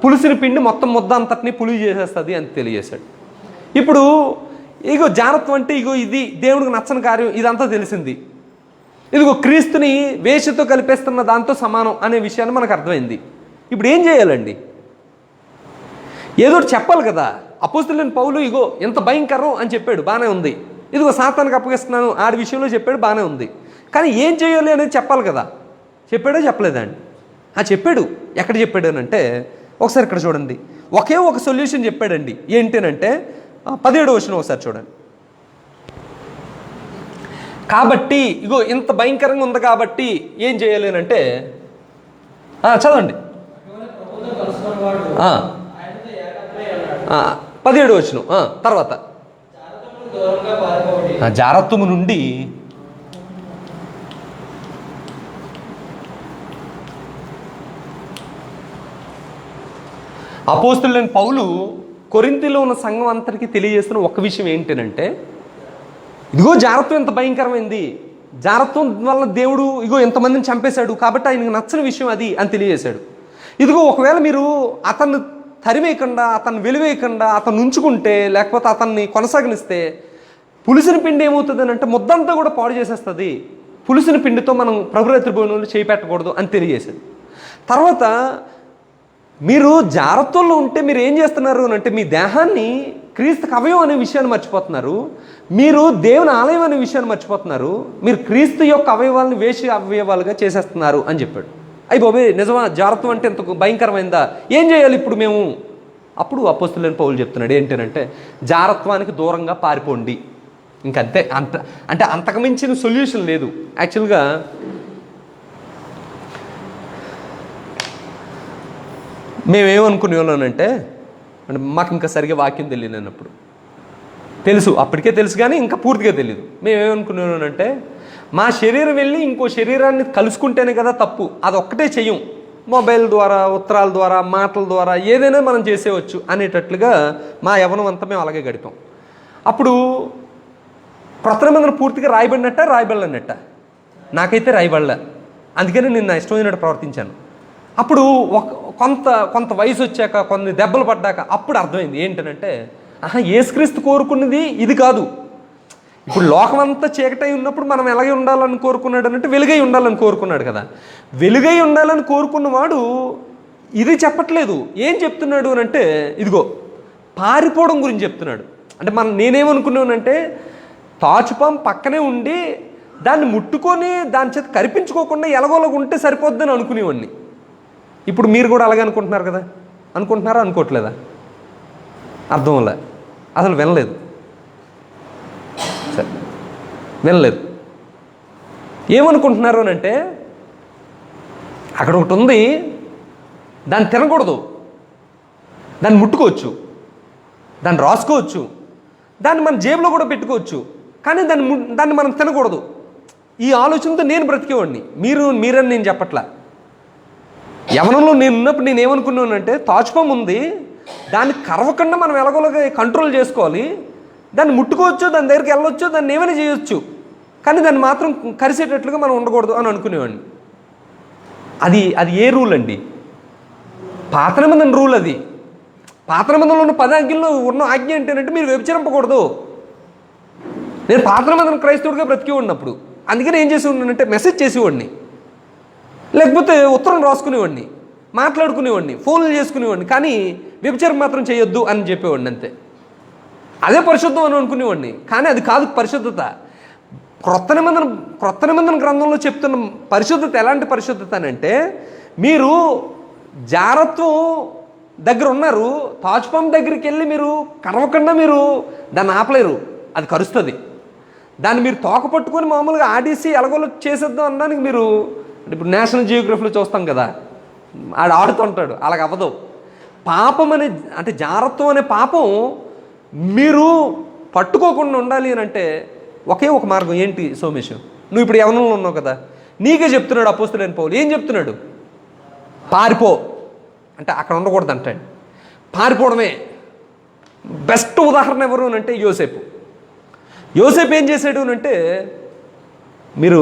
పులిసిన పిండి మొత్తం ముద్ద అంతటిని పులి చేసేస్తుంది అని తెలియజేశాడు. ఇప్పుడు ఇగో జారత్వం అంటే ఇగో ఇది దేవుడికి నచ్చని కార్యం, ఇదంతా తెలిసింది. ఇదిగో క్రీస్తుని వేషతో కలిపేస్తున్న దాంతో సమానం అనే విషయాన్ని మనకు అర్థమైంది. ఇప్పుడు ఏం చేయాలండి? ఏదో చెప్పాలి కదా. అపోస్తలుడైన పౌలు ఇగో ఎంత భయంకరం అని చెప్పాడు, బాగానే ఉంది. ఇదిగో సాతానికి అప్పగిస్తున్నాను ఆడి విషయంలో చెప్పాడు, బాగానే ఉంది. కానీ ఏం చేయాలి అనేది చెప్పాలి కదా. చెప్పాడో చెప్పలేదా అండి? చెప్పాడు. ఎక్కడ చెప్పాడు అని అంటే ఒకసారి ఇక్కడ చూడండి, ఒకే ఒక సొల్యూషన్ చెప్పాడండి. ఏంటనంటే 17వ వచనం ఒకసారి చూడండి. కాబట్టి ఇగో ఇంత భయంకరంగా ఉంది కాబట్టి ఏం చేయాలి అని అంటే చదవండి. 17వ వచనం తర్వాత జారత్వము నుండి అపోస్తలుడైన పౌలు కొరింథీలో ఉన్న సంఘం అంతటికి తెలియజేస్తున్న ఒక విషయం ఏంటంటే ఇదిగో జారత్వం ఎంత భయంకరమైంది, జారత్వం వల్ల దేవుడు ఇగో ఎంతమందిని చంపేశాడు, కాబట్టి ఆయనకు నచ్చని విషయం అది అని తెలియజేశాడు. ఇదిగో ఒకవేళ మీరు అతన్ని తరివేయకుండా, అతన్ని వెలివేయకుండా, అతన్ని ఉంచుకుంటే, లేకపోతే అతన్ని కొనసాగనిస్తే పులిసిన పిండి ఏమవుతుంది అని అంటే ముద్దంతా కూడా పాడు చేసేస్తుంది. పులిసిన పిండితో మనం ప్రభురాత్రి భోజనంలో చేయి పెట్టకూడదు అని తెలియజేశాడు. తర్వాత మీరు జారత్వంలో ఉంటే మీరు ఏం చేస్తున్నారు అని అంటే మీ దేహాన్ని క్రీస్తుకి అవయవం అనే విషయాన్ని మర్చిపోతున్నారు. మీరు దేవుని ఆలయం అనే విషయాన్ని మర్చిపోతున్నారు. మీరు క్రీస్తు యొక్క అవయవాలను వేష అవయవాలుగా చేసేస్తున్నారు అని చెప్పాడు. అయ్యి బాబే నిజమా? జారత్వం అంటే ఎంత భయంకరమైందా? ఏం చేయాలి ఇప్పుడు మేము? అప్పుడు అపోస్తలుడైన పౌలు చెప్తున్నాడు ఏంటంటే జారత్వానికి దూరంగా పారిపోండి. ఇంకంతే. అంటే అంతకుమించిన సొల్యూషన్ లేదు. యాక్చువల్గా మేమేమనుకునే వాళ్ళనంటే మాకు ఇంకా సరిగా వాక్యం తెలియనప్పుడు తెలుసు, అప్పటికే తెలుసు కానీ ఇంకా పూర్తిగా తెలియదు. మేమేమనుకునే వాళ్ళనంటే మా శరీరం వెళ్ళి ఇంకో శరీరాన్ని కలుసుకుంటేనే కదా తప్పు, అదొక్కటే చెయ్యం. మొబైల్ ద్వారా, ఉత్తరాల ద్వారా, మాటల ద్వారా ఏదైనా మనం చేసేవచ్చు అనేటట్లుగా మా యవ్వనం అంతా మేము అలాగే గడిపాం. అప్పుడు క్రొత్త నిబంధన పూర్తిగా రాయబడినట్ట నాకైతే రాయబడలే. అందుకని నేను నా ఇష్టమైనట్టు ప్రవర్తించాను. అప్పుడు కొంత వయసు వచ్చాక, కొన్ని దెబ్బలు పడ్డాక అప్పుడు అర్థమైంది ఏంటంటే యేసుక్రీస్తు కోరుకున్నది ఇది కాదు. ఇప్పుడు లోకమంతా చీకటై ఉన్నప్పుడు మనం ఎలాగే ఉండాలని కోరుకున్నాడు అంటే వెలుగై ఉండాలని కోరుకున్నాడు కదా. వెలుగై ఉండాలని కోరుకున్నవాడు ఇది చెప్పట్లేదు. ఏం చెప్తున్నాడు అని అంటే ఇదిగో పారిపోవడం గురించి చెప్తున్నాడు. అంటే నేనేమనుకున్నానంటే తాచుపాం పక్కనే ఉండి దాన్ని ముట్టుకొని దాని చేత కరిపించుకోకుండా ఎలాగోలాగా ఉంటే సరిపోద్దని అనుకునేవాడిని. ఇప్పుడు మీరు కూడా అలాగే అనుకుంటున్నారు కదా? అనుకుంటున్నారా, అనుకోవట్లేదా? అర్థంలే, అసలు వినలేదు. సరే, వినలేదు. ఏమనుకుంటున్నారు అని అంటే, అక్కడ ఒకటి ఉంది, దాన్ని తినకూడదు, దాన్ని ముట్టుకోవచ్చు, దాన్ని రాసుకోవచ్చు, దాన్ని మన జేబులో కూడా పెట్టుకోవచ్చు, కానీ దాన్ని మనం తినకూడదు. ఈ ఆలోచనతో నేను బ్రతికేవాడిని. మీరని నేను చెప్పట్లా. యవనంలో నేను ఉన్నప్పుడు నేను ఏమనుకున్నానంటే, తాచుపాము ఉంది, దాన్ని కరవకుండా మనం ఎలాగోలాగా కంట్రోల్ చేసుకోవాలి, దాన్ని ముట్టుకోవచ్చు, దాని దగ్గరికి వెళ్ళొచ్చు, దాన్ని ఏమైనా చేయొచ్చు, కానీ దాన్ని మాత్రం కరిసేటట్లుగా మనం ఉండకూడదు అని అనుకునేవాడిని. అది ఏ రూల్ అండి? పాత నిబంధన రూల్. అది పాత నిబంధనలో ఉన్న 10 ఆజ్ఞల్లో ఉన్న ఆజ్ఞ ఏంటంటే మీరు వ్యభిచరింపకూడదు. నేను పాత నిబంధన క్రైస్తవుడిగా బ్రతికి ఉన్నప్పుడు అందుకని ఏం చేసి ఉన్నానంటే, మెసేజ్ చేసేవాడిని, లేకపోతే ఉత్తరం రాసుకునేవాడిని, మాట్లాడుకునేవాడిని, ఫోన్లు చేసుకునేవాడిని, కానీ వ్యభిచారం మాత్రం చేయొద్దు అని చెప్పేవాడిని. అంతే. అదే పరిశుద్ధం అని అనుకునేవాడిని, కానీ అది కాదు పరిశుద్ధత. క్రొత్త నిబంధన గ్రంథంలో చెప్తున్న పరిశుద్ధత ఎలాంటి పరిశుద్ధత అని అంటే, మీరు జారత్వం దగ్గర ఉన్నారు, తాచుపాము దగ్గరికి వెళ్ళి మీరు కరవకుండా మీరు దాన్ని ఆపలేరు, అది కరుస్తుంది. దాన్ని మీరు తోక పట్టుకొని మామూలుగా ఆడేసి ఎలాగోలో చేసేద్దాం అనడానికి మీరు, ఇప్పుడు నేషనల్ జియోగ్రఫీలో చూస్తాం కదా, ఆడుతుంటాడు, అలాగ అవ్వదు. పాపం అంటే జారత్వం అనే పాపం మీరు పట్టుకోకుండా ఉండాలి అని అంటే ఒకే ఒక మార్గం. ఏంటి సోమేశం? నువ్వు ఇప్పుడు యవనంలో ఉన్నావు కదా, నీకే చెప్తున్నాడు అపోస్తలుడైన పౌలు. ఏం చెప్తున్నాడు? పారిపో అంటే అక్కడ ఉండకూడదు అంటాడు. పారిపోవడమే బెస్ట్ ఉదాహరణ ఎవరు అని అంటే యోసేపు. యోసేపు ఏం చేశాడు అని అంటే, మీరు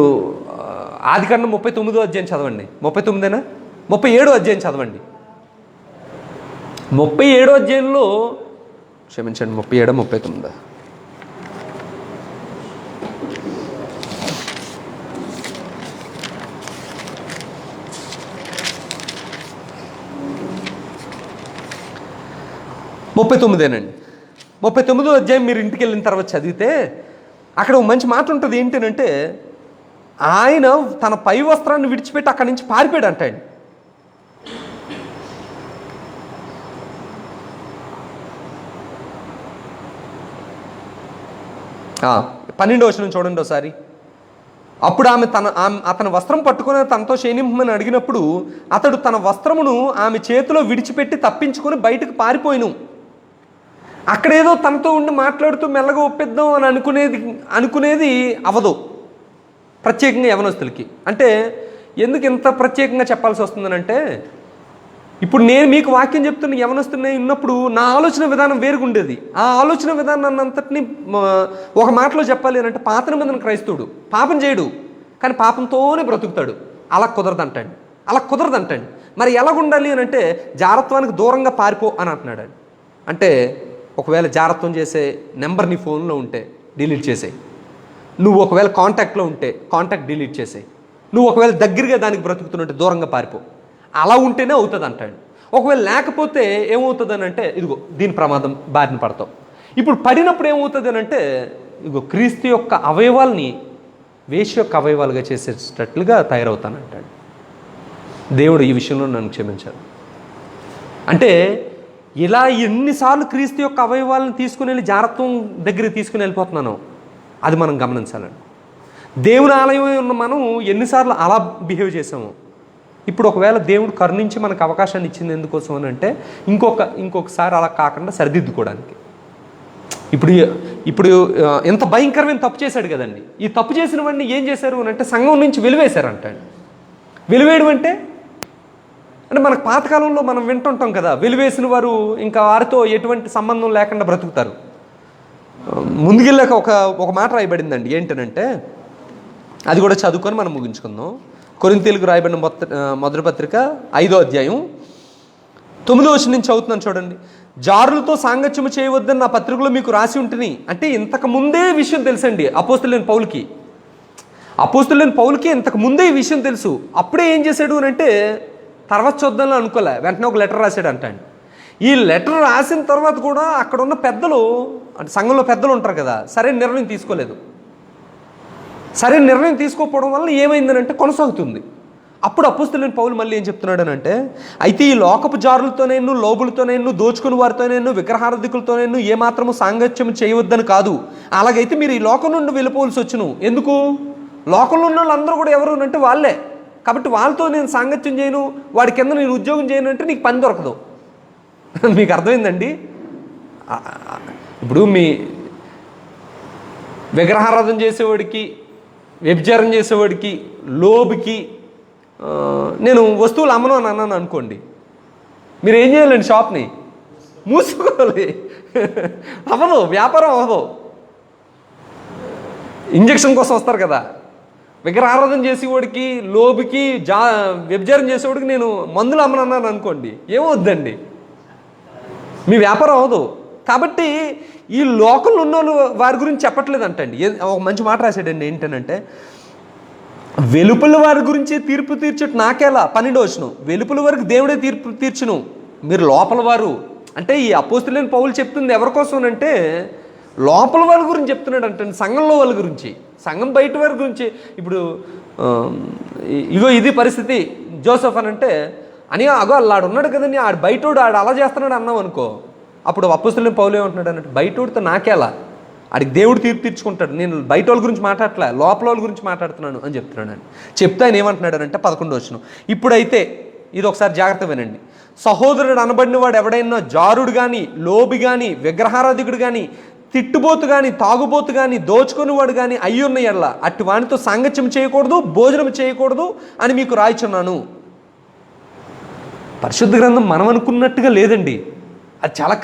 ఆదికాండం 39వ అధ్యాయం చదవండి. 39 37వ అధ్యాయం చదవండి. 37వ అధ్యాయంలో, క్షమించండి, 37 39 39 39వ అధ్యాయం మీరు ఇంటికి వెళ్ళిన తర్వాత చదివితే అక్కడ ఒక మంచి మాట ఉంటుంది. ఏంటంటే, ఆయన తన పై వస్త్రాన్ని విడిచిపెట్టి అక్కడి నుంచి పారిపోయాడు అంటాడు. పన్నెండవ వచనం చూడండి ఒకసారి. అప్పుడు అతని వస్త్రం పట్టుకుని తనతో శయనింపమని అడిగినప్పుడు అతడు తన వస్త్రమును ఆమె చేతిలో విడిచిపెట్టి తప్పించుకొని బయటకు పారిపోయిను. అక్కడేదో తనతో ఉండి మాట్లాడుతూ మెల్లగా ఒప్పిద్దాం అని అనుకునేది అవ్వదు, ప్రత్యేకంగా యవనస్తులకి. అంటే ఎందుకు ఇంత ప్రత్యేకంగా చెప్పాల్సి వస్తుందనంటే, ఇప్పుడు నేను మీకు వాక్యం చెప్తున్న యవనస్తుని ఉన్నప్పుడు నా ఆలోచన విధానం వేరుగా ఉండేది. ఆ ఆలోచన విధానాన్ని అంతటిని ఒక మాటలో చెప్పాలి అని అంటే, పాత నిబంధన క్రైస్తవుడు పాపం చేయడు, కానీ పాపంతోనే బ్రతుకుతాడు. అలా కుదరదంటాడు. మరి ఎలాగుండాలి అని అంటే, జారత్వానికి దూరంగా పారిపో అని అంటున్నాడు. అంటే ఒకవేళ జారత్వం చేసే నెంబర్ నీ ఫోన్లో ఉంటే డిలీట్ చేసేయి. నువ్వు ఒకవేళ కాంటాక్ట్లో ఉంటే కాంటాక్ట్ డిలీట్ చేసేయి. నువ్వు ఒకవేళ దగ్గరగా దానికి బ్రతుకుతున్నట్టే దూరంగా పారిపో. అలా ఉంటేనే అవుతుంది అంటాడు. ఒకవేళ లేకపోతే ఏమవుతుంది అని అంటే, ఇదిగో దీని ప్రమాదం బారిన పడతావు. ఇప్పుడు పడినప్పుడు ఏమవుతుంది అని అంటే, ఇదిగో క్రీస్తు యొక్క అవయవాల్ని వేశ్య యొక్క అవయవాలుగా చేసేటట్లుగా తయారవుతానంటాడు. దేవుడు ఈ విషయంలో నన్ను క్షమించాడు. అంటే ఇలా ఎన్నిసార్లు క్రీస్తు యొక్క అవయవాలను తీసుకుని వెళ్ళి జారత్వం దగ్గరికి తీసుకుని వెళ్ళిపోతున్నాను, అది మనం గమనించాలండి. దేవుని ఆలయం ఉన్న మనం ఎన్నిసార్లు అలా బిహేవ్ చేసాము. ఇప్పుడు ఒకవేళ దేవుడు కరుణించి మనకు అవకాశాన్ని ఇచ్చింది ఎందుకోసం అని అంటే, ఇంకొకసారి అలా కాకుండా సరిదిద్దుకోవడానికి. ఇప్పుడు ఎంత భయంకరమైన తప్పు చేశాడు కదండి. ఈ తప్పు చేసిన వాడిని ఏం చేశారు అని అంటే, సంఘం నుంచి వెలివేశారంటాడు. వెలివేయడం అంటే మనకు పాతకాలంలో మనం వింటుంటాం కదా, వెలివేసిన వారు ఇంకా వారితో ఎటువంటి సంబంధం లేకుండా బ్రతుకుతారు. ముందుకెళ్ళాక ఒక మాట రాయబడిందండి. ఏంటనంటే, అది కూడా చదువుకొని మనం ముగించుకుందాం. కొరింథీయులకు రాయబడిన మొదటి పత్రిక 5వ అధ్యాయం 9వ వచనం నుంచి చదువుతున్నాను చూడండి. జారులతో సాంగత్యము చేయవద్దని నా పత్రికలో మీకు రాసి ఉంటుంది. అంటే ఇంతకు ముందే విషయం తెలుసండి అపోస్తలుడైన పౌలుకి ఇంతకు ముందే ఈ విషయం తెలుసు. అప్పుడే ఏం చేశాడు అని అంటే, తర్వాత చూద్దాం అనుకోలే, వెంటనే ఒక లెటర్ రాశాడు అంటాడు. ఈ లెటర్ రాసిన తర్వాత కూడా అక్కడ ఉన్న పెద్దలు, అంటే సంఘంలో పెద్దలు ఉంటారు కదా, సరైన నిర్ణయం తీసుకోలేదు. సరైన నిర్ణయం తీసుకోకపోవడం వల్ల ఏమైందనంటే కొనసాగుతుంది. అప్పుడు అపోస్తలుడైన పౌలు మళ్ళీ ఏం చెప్తున్నాడనంటే, అయితే ఈ లోకపు జారులతోనేను, లోబులతోనేను, దోచుకుని వారితోనేను, విగ్రహారాధికులతోనేను ఏమాత్రము సాంగత్యం చేయవద్దని కాదు. అలాగైతే మీరు ఈ లోకం నుండి వెళ్ళిపోవలసి వచ్చును. ఎందుకు? లోకంలో ఉన్న వాళ్ళందరూ కూడా ఎవరు అంటే వాళ్ళే. కాబట్టి వాళ్ళతో నేను సాంగత్యం చేయను, వాడి కింద నేను ఉద్యోగం చేయను అంటే నీకు పని దొరకదు. మీకు అర్థమైందండి? ఇప్పుడు మీ విగ్రహారాధన చేసేవాడికి, వ్యభిచారం చేసేవాడికి, లోబికి నేను వస్తువులు అమ్మను అని అన్నాను అనుకోండి, మీరు ఏం చేయాలండి? షాప్ని మూసుకోవాలి. అవ్వదు, వ్యాపారం అవ్వదు. ఇంజక్షన్ కోసం వస్తారు కదా. విగ్రహారాధన చేసేవాడికి, లోబికి, వ్యభిచారం చేసేవాడికి నేను మందులు అమ్మనన్నాను అనుకోండి, ఏమవుద్దండి? మీ వ్యాపారం అవ్వదు. కాబట్టి ఈ లోకంలో ఉన్న వాళ్ళు వారి గురించి చెప్పట్లేదు అంటండి. ఒక మంచి మాట రాశాడండి, ఏంటనంటే వెలుపల వారి గురించి తీర్పు తీర్చట నాకేలా. 12వ వచనం, వెలుపల వారికి దేవుడే తీర్పు తీర్చును, మీరు లోపల వారు. అంటే ఈ అపోస్తలుడైన పౌలు చెప్తుంది ఎవరి కోసం అంటే లోపల వాళ్ళ గురించి చెప్తున్నాడు అంటే, సంఘంలో వాళ్ళ గురించి, సంఘం బయట వారి గురించి. ఇప్పుడు ఇగో ఇది పరిస్థితి జోసెఫ్ అని అంటే, అని అగో ఆడు ఉన్నాడు కదండి, ఆడు బయటోడు ఆడు అలా చేస్తున్నాడు అన్నాం అనుకో, అప్పుడు అపోస్తలుడైన పౌలు ఏమంటున్నాడు అంటే, బయటోడితో నాకేలా, ఆడికి దేవుడు తీర్పు తీర్చుకుంటాడు, నేను బయట వాళ్ళ గురించి మాట్లాడలే, లోపల వాళ్ళ గురించి మాట్లాడుతున్నాను అని చెప్తున్నాడు. అని చెప్తే ఆయన ఏమంటున్నాడు అంటే 11వ వచనం, ఇప్పుడైతే ఇది ఒకసారి జాగ్రత్త వినండి, సహోదరుడు అనబడిన వాడు ఎవడైనా జారుడు కానీ, లోబి కానీ, విగ్రహారాధికుడు కానీ, తిట్టుబోతు కానీ, తాగుబోతు కానీ, దోచుకునేవాడు కానీ అయ్యున్న ఎడల అట్టి వానితో సాంగత్యం చేయకూడదు, భోజనం చేయకూడదు అని మీకు రాయిచున్నాను. పరిశుద్ధ గ్రంథం మనం అనుకున్నట్టుగా లేదండి. అది చాలా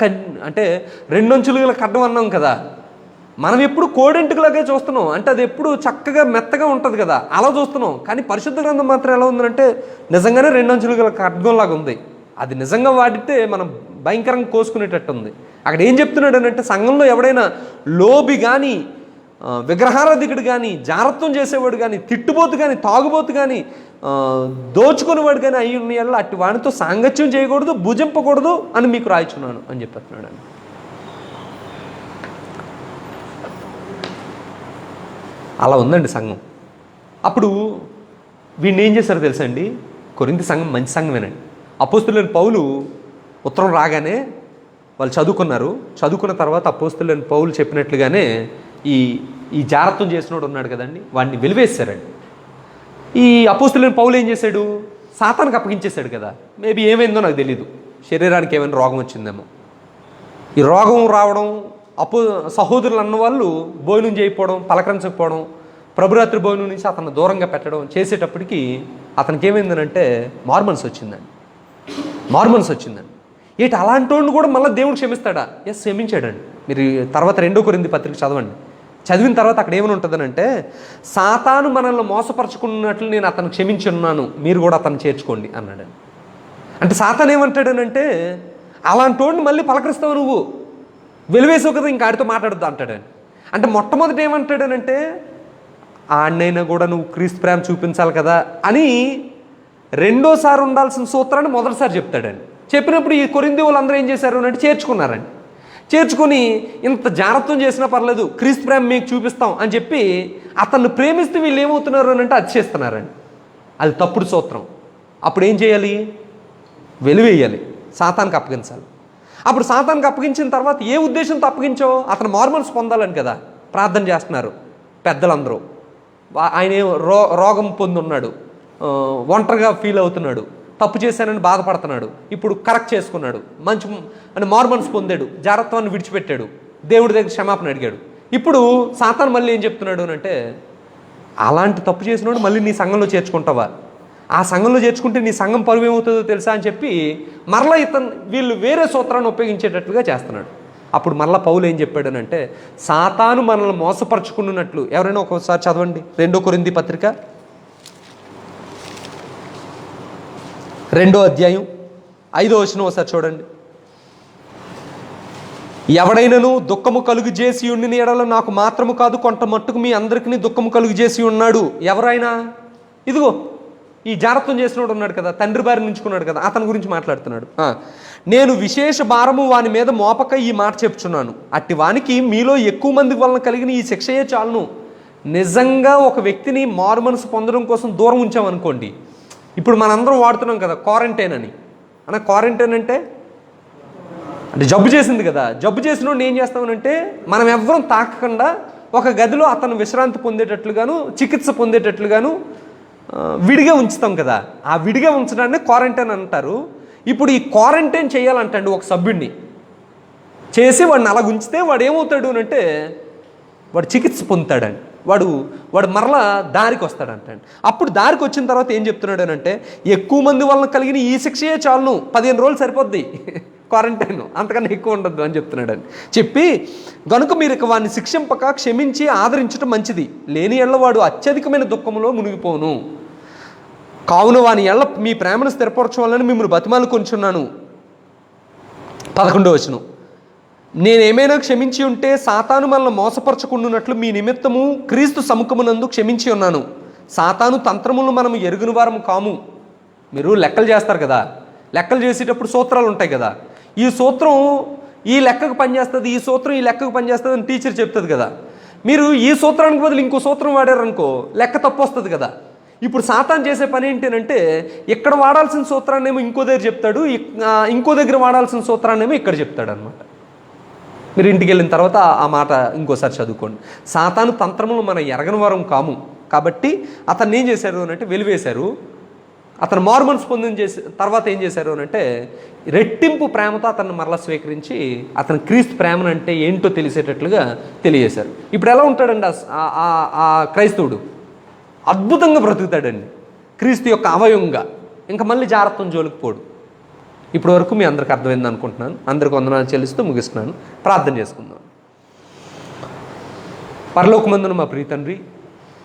అంటే రెండొంచులుగా కడ్డం అన్నాం కదా. మనం ఎప్పుడు కోడెంటుకులాగే చూస్తున్నాం, అంటే అది ఎప్పుడు చక్కగా మెత్తగా ఉంటుంది కదా, అలా చూస్తున్నాం. కానీ పరిశుద్ధ గ్రంథం మాత్రం ఎలా ఉందంటే నిజంగానే రెండొంచులుగా ఖడ్గంలాగా ఉంది. అది నిజంగా వాడితే మనం భయంకరంగా కోసుకునేటట్టు ఉంది. అక్కడ ఏం చెప్తున్నాడు అంటే, సంఘంలో ఎవడైనా లోబి కానీ, విగ్రహారాధికుడు కానీ, జారత్వం చేసేవాడు కానీ, తిట్టుబోతు కానీ, తాగుబోతు కానీ, దోచుకునేవాడు కానీ అయ్యి ఉన్న అట్టి వాడితో సాంగత్యం చేయకూడదు, భుజింపకూడదు అని మీకు రాయిచున్నాను అని చెప్తున్నాడు. అని అలా ఉందండి సంఘం. అప్పుడు వీడిని ఏం చేశారో తెలుసా అండి, కొరింథీ సంఘం మంచి సంఘమేనండి. అపోస్తలుడైన పౌలు ఉత్తరం రాగానే వాళ్ళు చదువుకున్నారు. చదువుకున్న తర్వాత అపోస్తలుడైన పౌలు చెప్పినట్లుగానే ఈ జారత్వం చేసినోడు ఉన్నాడు కదండి, వాడిని వెలివేశారండి. ఈ అపోస్తలుడైన పౌలు ఏం చేశాడు, సాతానికి అప్పగించేశాడు కదా. మేబీ ఏమైందో నాకు తెలీదు, శరీరానికి ఏమైనా రోగం వచ్చిందేమో. ఈ రోగం రావడం, సహోదరులు అన్న వాళ్ళు భోజనం చేయకపోవడం, పలకరించకపోవడం, ప్రభురాత్రి భోజనం నుంచి అతను దూరంగా పెట్టడం చేసేటప్పటికి అతనికి ఏమైందనంటే మార్మన్స్ వచ్చిందండి. ఏంటి అలాంటి వాడిని కూడా మళ్ళీ దేవుడు క్షమిస్తాడా? ఎస్, క్షమించాడండి. మీరు తర్వాత 2 కొరింథీ పత్రిక చదవండి. చదివిన తర్వాత అక్కడ ఏమని ఉంటుందనంటే, సాతాను మనల్ని మోసపరచుకున్నట్లు నేను అతను క్షమించి ఉన్నాను, మీరు కూడా అతను చేర్చుకోండి అన్నాడు. అంటే సాతాను ఏమంటాడనంటే, అలాంటి వాడిని మళ్ళీ పలకరిస్తావు నువ్వు, వెలివేసావు కదా, ఇంకా ఆడితో మాట్లాడద్దు అంటాడని. అంటే మొట్టమొదటి ఏమంటాడనంటే, ఆడినైనా కూడా నువ్వు క్రీస్తు ప్రేమ చూపించాలి కదా అని రెండోసారి ఉండాల్సిన సూత్రాన్ని మొదటిసారి చెప్తాడండి. చెప్పినప్పుడు ఈ కొరింథీ వాళ్ళందరూ ఏం చేశారు అంటే చేర్చుకున్నారండి. చేర్చుకొని ఇంత జాగ్రత్తం చేసినా పర్లేదు, క్రీస్తు ప్రేమ మీకు చూపిస్తాం అని చెప్పి అతన్ని ప్రేమిస్తే వీళ్ళు ఏమవుతున్నారు అని అంటే అది చేస్తున్నారండి. అది తప్పుడు సూత్రం. అప్పుడు ఏం చేయాలి? వెలివేయాలి, సాతానికి అప్పగించాలి. అప్పుడు సాతానికి అప్పగించిన తర్వాత ఏ ఉద్దేశంతో అప్పగించో, అతను మార్మల్స్ పొందాలని కదా ప్రార్థన చేస్తున్నారు పెద్దలందరూ. ఆయన రోగం పొంది ఉన్నాడు, ఒంటరిగా ఫీల్ అవుతున్నాడు, తప్పు చేశానని బాధపడుతున్నాడు, ఇప్పుడు కరెక్ట్ చేసుకున్నాడు, మంచి అని మార్మన్స్ పొందాడు, జాగ్రత్తని విడిచిపెట్టాడు, దేవుడి దగ్గర క్షమాపణ అడిగాడు. ఇప్పుడు సాతాను మళ్ళీ ఏం చెప్తున్నాడు అంటే, అలాంటి తప్పు చేసినాడు మళ్ళీ నీ సంఘంలో చేర్చుకుంటావా? ఆ సంఘంలో చేర్చుకుంటే నీ సంఘం పరువు ఏమవుతుందో తెలుసా అని చెప్పి మరలా వీళ్ళు వేరే సూత్రాన్ని ఉపయోగించేటట్లుగా చేస్తున్నాడు. అప్పుడు మరలా పౌలు ఏం చెప్పాడనంటే, సాతాను మనల్ని మోసపరుచుకున్నట్లు. ఎవరైనా ఒకసారి చదవండి 2 కొరింథీ పత్రిక 2వ అధ్యాయం 5వ వచనం ఒకసారి చూడండి. ఎవడైనను దుఃఖము కలుగు చేసి ఉండిన ఎడల నాకు మాత్రము కాదు, కొంత మట్టుకు మీ అందరికీ దుఃఖము కలుగు చేసి ఉన్నాడు. ఎవరైనా, ఇదిగో ఈ జారత్వం చేసినోడు ఉన్నాడు కదా, తండ్రి బారి నుంచుకున్నాడు కదా, అతని గురించి మాట్లాడుతున్నాడు. నేను విశేష భారము వాని మీద మోపక ఈ మాట చెప్తున్నాను, అట్టి వానికి మీలో ఎక్కువ మంది వలన కలిగిన ఈ శిక్షయే చాలును. నిజంగా ఒక వ్యక్తిని మారు మనసు పొందడం కోసం దూరం ఉంచామనుకోండి, ఇప్పుడు మనందరం వాడుతున్నాం కదా క్వారంటైన్ అని. క్వారంటైన్ అంటే జబ్బు చేసింది కదా, జబ్బు చేసినోడు ఏం చేస్తామనంటే మనం ఎవ్వరం తాకకుండా ఒక గదిలో అతను విశ్రాంతి పొందేటట్లుగాను చికిత్స పొందేటట్లుగాను విడిగా ఉంచుతాం కదా. ఆ విడిగా ఉంచడాన్ని క్వారంటైన్ అంటారు. ఇప్పుడు ఈ క్వారంటైన్ చేయాలంటండి ఒక సభ్యుడిని చేసి వాడిని అలాగ ఉంచితే వాడు ఏమవుతాడు అంటే వాడు చికిత్స పొందుతాడండి. వాడు మరలా దారికి వస్తాడంటండి. అప్పుడు దారికి వచ్చిన తర్వాత ఏం చెప్తున్నాడు అంటే ఎక్కువ మంది వలన కలిగిన ఈ శిక్షయే చాలును, 15 రోజులు సరిపోద్ది క్వారంటైన్, అంతకన్నా ఎక్కువ ఉండద్దు అని చెప్తున్నాడని చెప్పి, గనుక మీరు ఇక వాడిని శిక్షింపక క్షమించి ఆదరించడం మంచిది, లేని ఎళ్ళ వాడు అత్యధికమైన దుఃఖంలో మునిగిపోను. కావున వాని ఎళ్ళ మీ ప్రేమను స్థిరపరచవాలని మిమ్మల్ని బతిమాలు కొంచున్నాను. 11వ వచనం, నేనేమైనా క్షమించి ఉంటే సాతాను మనల్ని మోసపరచకుండానట్లు మీ నిమిత్తము క్రీస్తు సముఖమునందు క్షమించి ఉన్నాను. సాతాను తంత్రములను మనం ఎరుగుని వారం కాము. మీరు లెక్కలు చేస్తారు కదా, లెక్కలు చేసేటప్పుడు సూత్రాలు ఉంటాయి కదా, ఈ సూత్రం ఈ లెక్కకు పనిచేస్తుంది, ఈ సూత్రం ఈ లెక్కకు పనిచేస్తుంది అని టీచర్ చెప్తుంది కదా. మీరు ఈ సూత్రానికి బదులు ఇంకో సూత్రం వాడారనుకో లెక్క తప్పు వస్తుంది కదా. ఇప్పుడు సాతాను చేసే పని ఏంటంటే ఇక్కడ వాడాల్సిన సూత్రాన్నేమో ఇంకో దగ్గర చెప్తాడు, ఇంకో దగ్గర వాడాల్సిన సూత్రాన్నేమో ఇక్కడ చెప్తాడు అనమాట. మీరు ఇంటికి వెళ్ళిన తర్వాత ఆ మాట ఇంకోసారి చదువుకోండి. సాతాను తంత్రములు మన ఎరగని వారం కాము, కాబట్టి అతన్ని ఏం చేశారు అని అంటే వెలివేశారు. అతను మారుమనసు పొందిన తర్వాత ఏం చేశారు అని అంటే రెట్టింపు ప్రేమతో అతన్ని మరలా స్వీకరించి అతను క్రీస్తు ప్రేమను అంటే ఏంటో తెలిసేటట్లుగా తెలియజేశారు. ఇప్పుడు ఎలా ఉంటాడండి ఆ క్రైస్తవుడు? అద్భుతంగా బ్రతుకుతాడండి, క్రీస్తు యొక్క అవయవంగా. ఇంకా మళ్ళీ జాగ్రత్తం జోలికి పోడు. ఇప్పటి వరకు మీ అందరికి అర్థమైంది అనుకుంటున్నాను. అందరికి వందనాలు చెల్లిస్తూ ముగిస్తున్నాను. ప్రార్థన చేసుకుందాం. పరలోకమందున మా ప్రియ తండ్రి,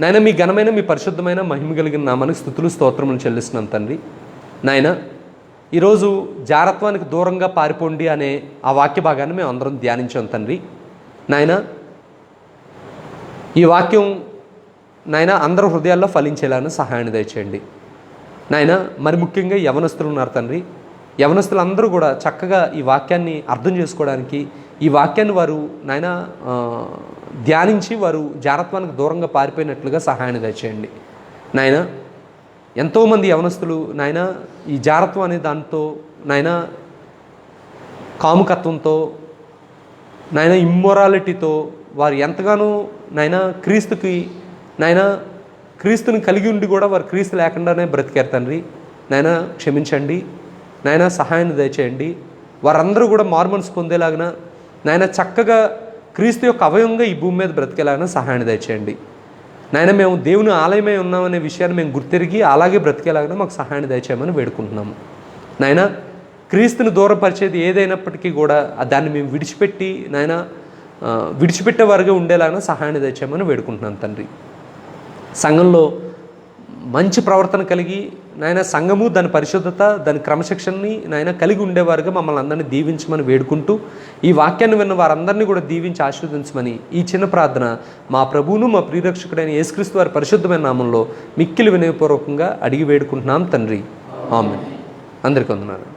నాయన మీ ఘనమైన మీ పరిశుద్ధమైన మహిమ కలిగిన నామానికి స్తుతులు స్తోత్రములు చెల్లిస్తున్నాను తండ్రి. నాయన ఈరోజు జారత్వానికి దూరంగా పారిపోండి అనే ఆ వాక్య భాగాన్ని మేము అందరం ధ్యానించాం తండ్రి. నాయన ఈ వాక్యం నాయన అందరూ హృదయాల్లో ఫలించేలాగా సహాయాన్ని దయచేయండి. నాయన మరి ముఖ్యంగా యవనస్తులు ఉన్నారు తండ్రి, యవనస్తులందరూ కూడా చక్కగా ఈ వాక్యాన్ని అర్థం చేసుకోవడానికి, ఈ వాక్యాన్ని వారు నాయన ధ్యానించి వారు జారత్వానికి దూరంగా పారిపోయినట్లుగా సహాయాన్ని దయచేయండి. నాయన ఎంతోమంది యవనస్తులు నాయన ఈ జారత్వం అనే దాంతో నాయన కాముకత్వంతో నాయన ఇమ్మొరాలిటీతో వారు ఎంతగానో నాయన క్రీస్తుని కలిగి ఉండి కూడా వారు క్రీస్తు లేకుండానే బ్రతికారు తండ్రి. నాయన క్షమించండి, నాయన సహాయాన్ని దయచేయండి. వారందరూ కూడా మారుమనసు పొందేలాగిన నాయన చక్కగా క్రీస్తు యొక్క అవయవంగా ఈ భూమి మీద బ్రతికేలాగిన సహాయాన్ని దయచేయండి. నాయన మేము దేవుని ఆలయమై ఉన్నామనే విషయాన్ని మేము గుర్తిరిగి అలాగే బ్రతికేలాగిన మాకు సహాయాన్ని దయచేయమని వేడుకుంటున్నాము. నాయన క్రీస్తుని దూరపరిచేది ఏదైనప్పటికీ కూడా దాన్ని మేము విడిచిపెట్టే వారిగా ఉండేలాగిన సహాయాన్ని దయచేయమని వేడుకుంటున్నాను తండ్రి. సంఘంలో మంచి ప్రవర్తన కలిగి నాయన సంఘము దాని పరిశుద్ధత దాని క్రమశిక్షణని నాయన కలిగి ఉండేవారుగా మమ్మల్ని అందరినీ దీవించమని వేడుకుంటూ ఈ వాక్యాన్ని విన్న వారందరినీ కూడా దీవించి ఆశీర్వదించమని ఈ చిన్న ప్రార్థన మా ప్రభువును మా ప్రియరక్షకుడైన యేసుక్రీస్తు వారి పరిశుద్ధమైన నామంలో మిక్కిలి వినయపూర్వకంగా అడిగి వేడుకుంటున్నాం తండ్రి. ఆమేన్. అందరికీ వందనాలు.